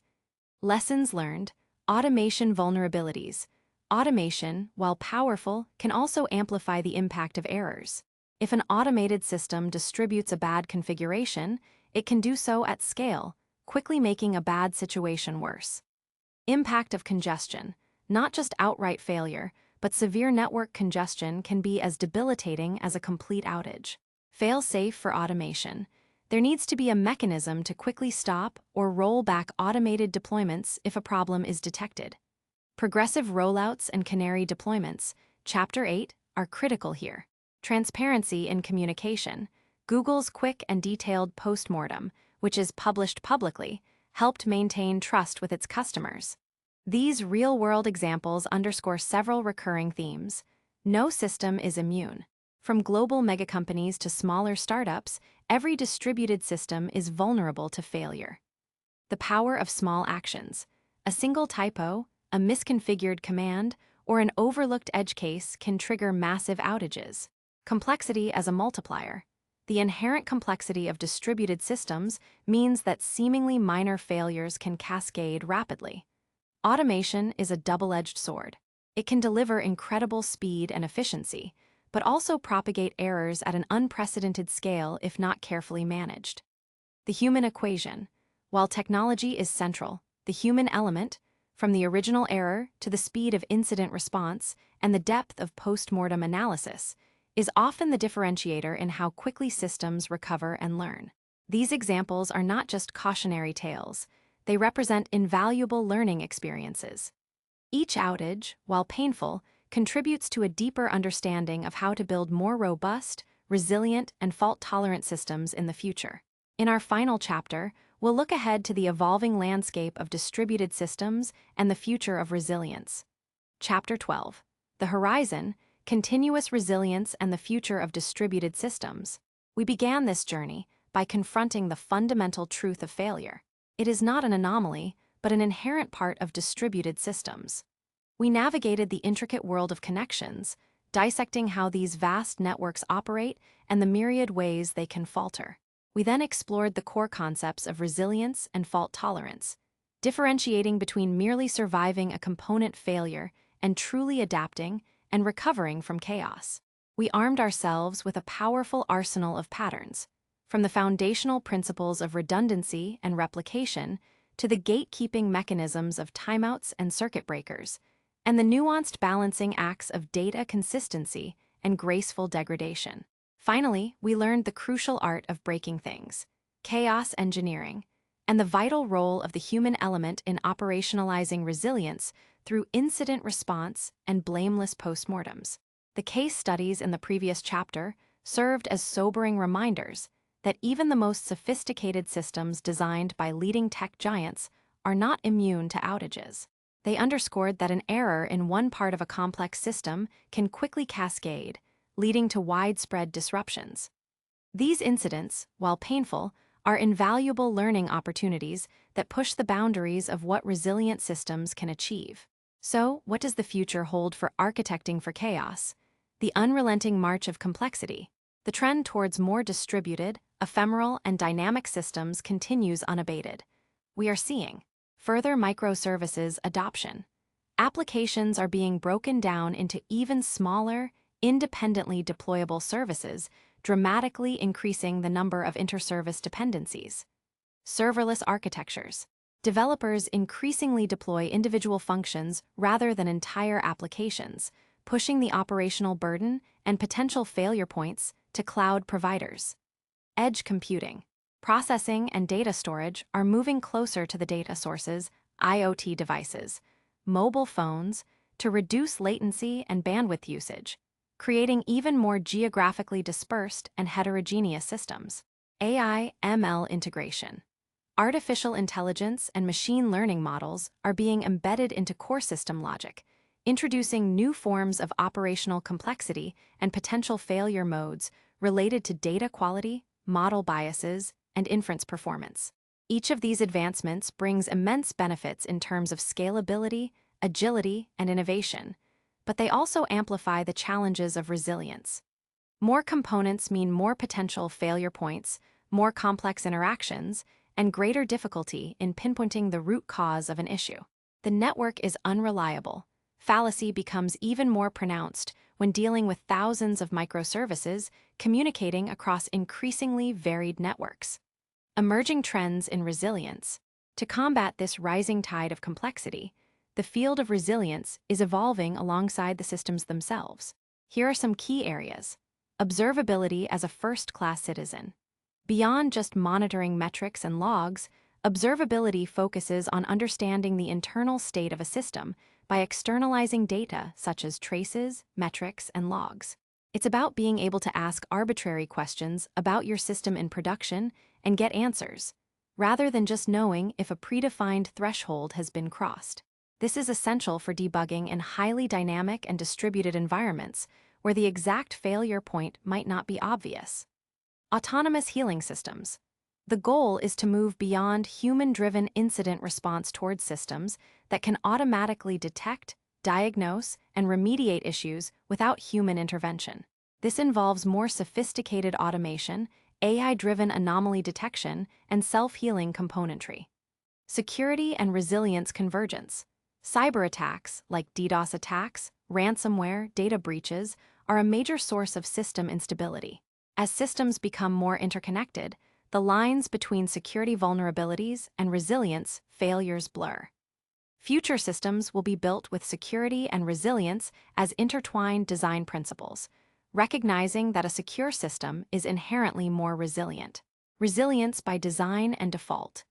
Lessons learned. Automation vulnerabilities. Automation, while powerful, can also amplify the impact of errors. If an automated system distributes a bad configuration, it can do so at scale, quickly making a bad situation worse. Impact of congestion. Not just outright failure, but severe network congestion can be as debilitating as a complete outage. Fail-safe for automation. There needs to be a mechanism to quickly stop or roll back automated deployments if a problem is detected. Progressive rollouts and canary deployments, Chapter 8, are critical here. Transparency in communication. Google's quick and detailed postmortem, which is published publicly, helped maintain trust with its customers. These real-world examples underscore several recurring themes. No system is immune. From global megacompanies to smaller startups, every distributed system is vulnerable to failure. The power of small actions. A single typo, a misconfigured command, or an overlooked edge case can trigger massive outages. Complexity as a multiplier. The inherent complexity of distributed systems means that seemingly minor failures can cascade rapidly. Automation is a double-edged sword. It can deliver incredible speed and efficiency, but also propagate errors at an unprecedented scale if not carefully managed. The human equation. While technology is central, the human element, from the original error to the speed of incident response and the depth of post-mortem analysis, is often the differentiator in how quickly systems recover and learn. These examples are not just cautionary tales, they represent invaluable learning experiences. Each outage, while painful, contributes to a deeper understanding of how to build more robust, resilient, and fault-tolerant systems in the future. In our final chapter, we'll look ahead to the evolving landscape of distributed systems and the future of resilience. Chapter 12. The Horizon, Continuous Resilience and the Future of Distributed Systems. We began this journey by confronting the fundamental truth of failure. It is not an anomaly, but an inherent part of distributed systems. We navigated the intricate world of connections, dissecting how these vast networks operate and the myriad ways they can falter. We then explored the core concepts of resilience and fault tolerance, differentiating between merely surviving a component failure and truly adapting and recovering from chaos. We armed ourselves with a powerful arsenal of patterns, from the foundational principles of redundancy and replication to the gatekeeping mechanisms of timeouts and circuit breakers, and the nuanced balancing acts of data consistency and graceful degradation. Finally, we learned the crucial art of breaking things, chaos engineering, and the vital role of the human element in operationalizing resilience through incident response and blameless postmortems. The case studies in the previous chapter served as sobering reminders that even the most sophisticated systems designed by leading tech giants are not immune to outages. They underscored that an error in one part of a complex system can quickly cascade, leading to widespread disruptions. These incidents, while painful, are invaluable learning opportunities that push the boundaries of what resilient systems can achieve. So, what does the future hold for architecting for chaos? The unrelenting march of complexity. The trend towards more distributed, ephemeral, and dynamic systems continues unabated. We are seeing further microservices adoption. Applications are being broken down into even smaller, independently deployable services, dramatically increasing the number of inter-service dependencies. Serverless architectures. Developers increasingly deploy individual functions rather than entire applications, pushing the operational burden and potential failure points to cloud providers. Edge computing. Processing and data storage are moving closer to the data sources, IoT devices, mobile phones, to reduce latency and bandwidth usage, creating even more geographically dispersed and heterogeneous systems. AI/ML integration. Artificial intelligence and machine learning models are being embedded into core system logic, introducing new forms of operational complexity and potential failure modes related to data quality, model biases, and inference performance. Each of these advancements brings immense benefits in terms of scalability, agility, and innovation, but they also amplify the challenges of resilience. More components mean more potential failure points, more complex interactions, and greater difficulty in pinpointing the root cause of an issue. The network is unreliable. Fallacy becomes even more pronounced when dealing with thousands of microservices communicating across increasingly varied networks. Emerging trends in resilience. To combat this rising tide of complexity, the field of resilience is evolving alongside the systems themselves. Here are some key areas. Observability as a first-class citizen. Beyond just monitoring metrics and logs, observability focuses on understanding the internal state of a system by externalizing data such as traces, metrics, and logs. It's about being able to ask arbitrary questions about your system in production and get answers, rather than just knowing if a predefined threshold has been crossed. This is essential for debugging in highly dynamic and distributed environments where the exact failure point might not be obvious. Autonomous healing systems. The goal is to move beyond human-driven incident response towards systems that can automatically detect, diagnose, and remediate issues without human intervention. This involves more sophisticated automation, AI-driven anomaly detection, and self-healing componentry. Security and resilience convergence. Cyber attacks, like DDoS attacks, ransomware, data breaches, are a major source of system instability. As systems become more interconnected, the lines between security vulnerabilities and resilience failures blur. Future systems will be built with security and resilience as intertwined design principles, recognizing that a secure system is inherently more resilient. Resilience by design and default.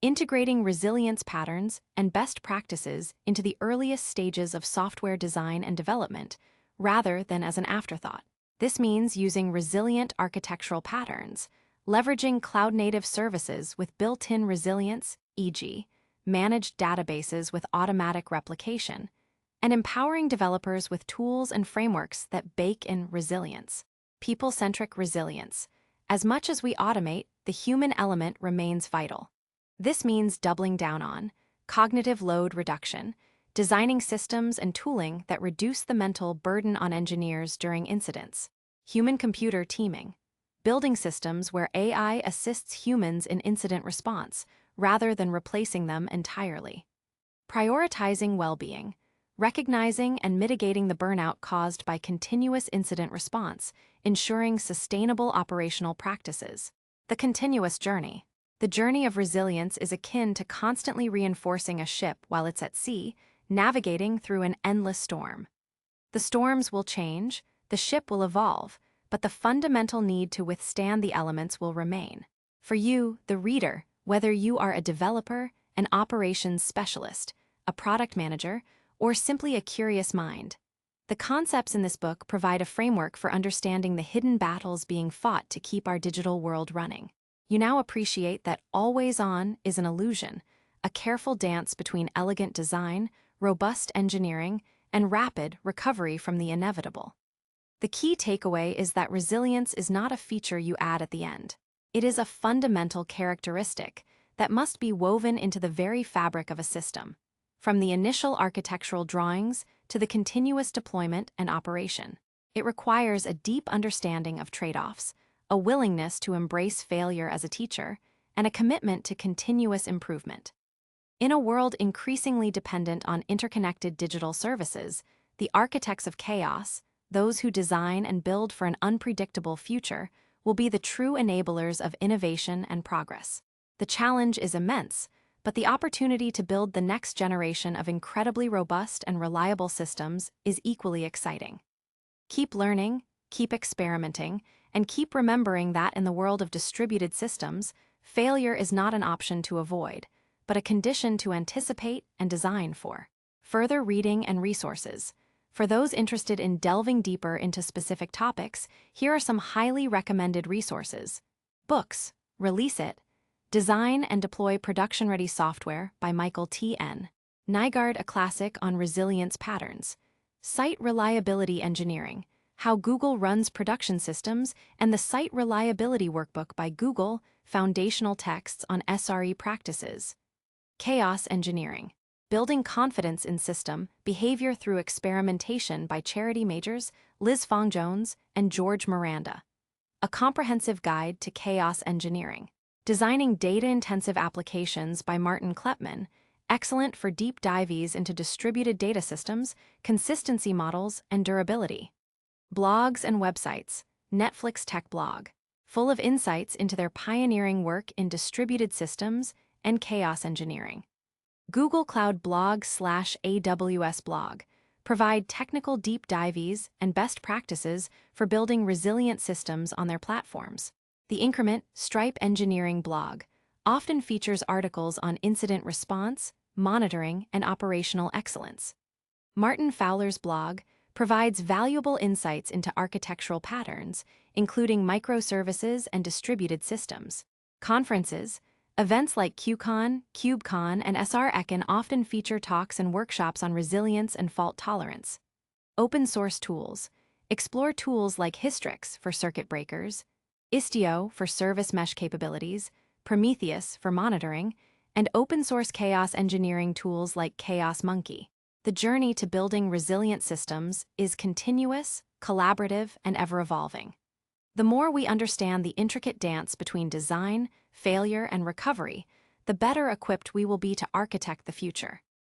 Integrating resilience patterns and best practices into the earliest stages of software design and development, rather than as an afterthought. This means using resilient architectural patterns, leveraging cloud-native services with built-in resilience, e.g., managed databases with automatic replication, and empowering developers with tools and frameworks that bake in resilience. People-centric resilience. As much as we automate, the human element remains vital. This means doubling down on cognitive load reduction, designing systems and tooling that reduce the mental burden on engineers during incidents. Human-computer teaming. Building systems where AI assists humans in incident response, rather than replacing them entirely. Prioritizing well-being. Recognizing and mitigating the burnout caused by continuous incident response, ensuring sustainable operational practices. The continuous journey. The journey of resilience is akin to constantly reinforcing a ship while it's at sea, navigating through an endless storm. The storms will change, the ship will evolve, but the fundamental need to withstand the elements will remain. For you, the reader, whether you are a developer, an operations specialist, a product manager, or simply a curious mind, the concepts in this book provide a framework for understanding the hidden battles being fought to keep our digital world running. You now appreciate that always on is an illusion, a careful dance between elegant design, robust engineering, and rapid recovery from the inevitable. The key takeaway is that resilience is not a feature you add at the end. It is a fundamental characteristic that must be woven into the very fabric of a system, from the initial architectural drawings to the continuous deployment and operation. It requires a deep understanding of trade-offs, a willingness to embrace failure as a teacher, and a commitment to continuous improvement. In a world increasingly dependent on interconnected digital services, the architects of chaos, those who design and build for an unpredictable future, will be the true enablers of innovation and progress. The challenge is immense, but the opportunity to build the next generation of incredibly robust and reliable systems is equally exciting. Keep learning, keep experimenting, and keep remembering that in the world of distributed systems, failure is not an option to avoid, but a condition to anticipate and design for. Further reading and resources. For those interested in delving deeper into specific topics, here are some highly recommended resources. Books, Release It, Design and Deploy Production-Ready Software by Michael T. N. Nygaard, a classic on resilience patterns. Site Reliability Engineering, How Google Runs Production Systems, and the Site Reliability Workbook by Google, Foundational Texts on SRE Practices. Chaos Engineering, Building Confidence in System Behavior Through Experimentation by Charity Majors, Liz Fong-Jones, and George Miranda. A Comprehensive Guide to Chaos Engineering. Designing Data-Intensive Applications by Martin Kleppman, excellent for deep dives into distributed data systems, consistency models, and durability. Blogs and websites. Netflix Tech Blog, full of insights into their pioneering work in distributed systems and chaos engineering. Google Cloud Blog/AWS Blog, provide technical deep dives and best practices for building resilient systems on their platforms. The Increment Stripe Engineering blog often features articles on incident response, monitoring, and operational excellence. Martin Fowler's blog provides valuable insights into architectural patterns, including microservices and distributed systems. Conferences, events like QCon, KubeCon, and SR-Econ often feature talks and workshops on resilience and fault tolerance. Open source tools. Explore tools like Hystrix for circuit breakers, Istio for service mesh capabilities, Prometheus for monitoring, and open source chaos engineering tools like Chaos Monkey. The journey to building resilient systems is continuous, collaborative, and ever-evolving. The more we understand the intricate dance between design, failure, and recovery, the better equipped we will be to architect the future.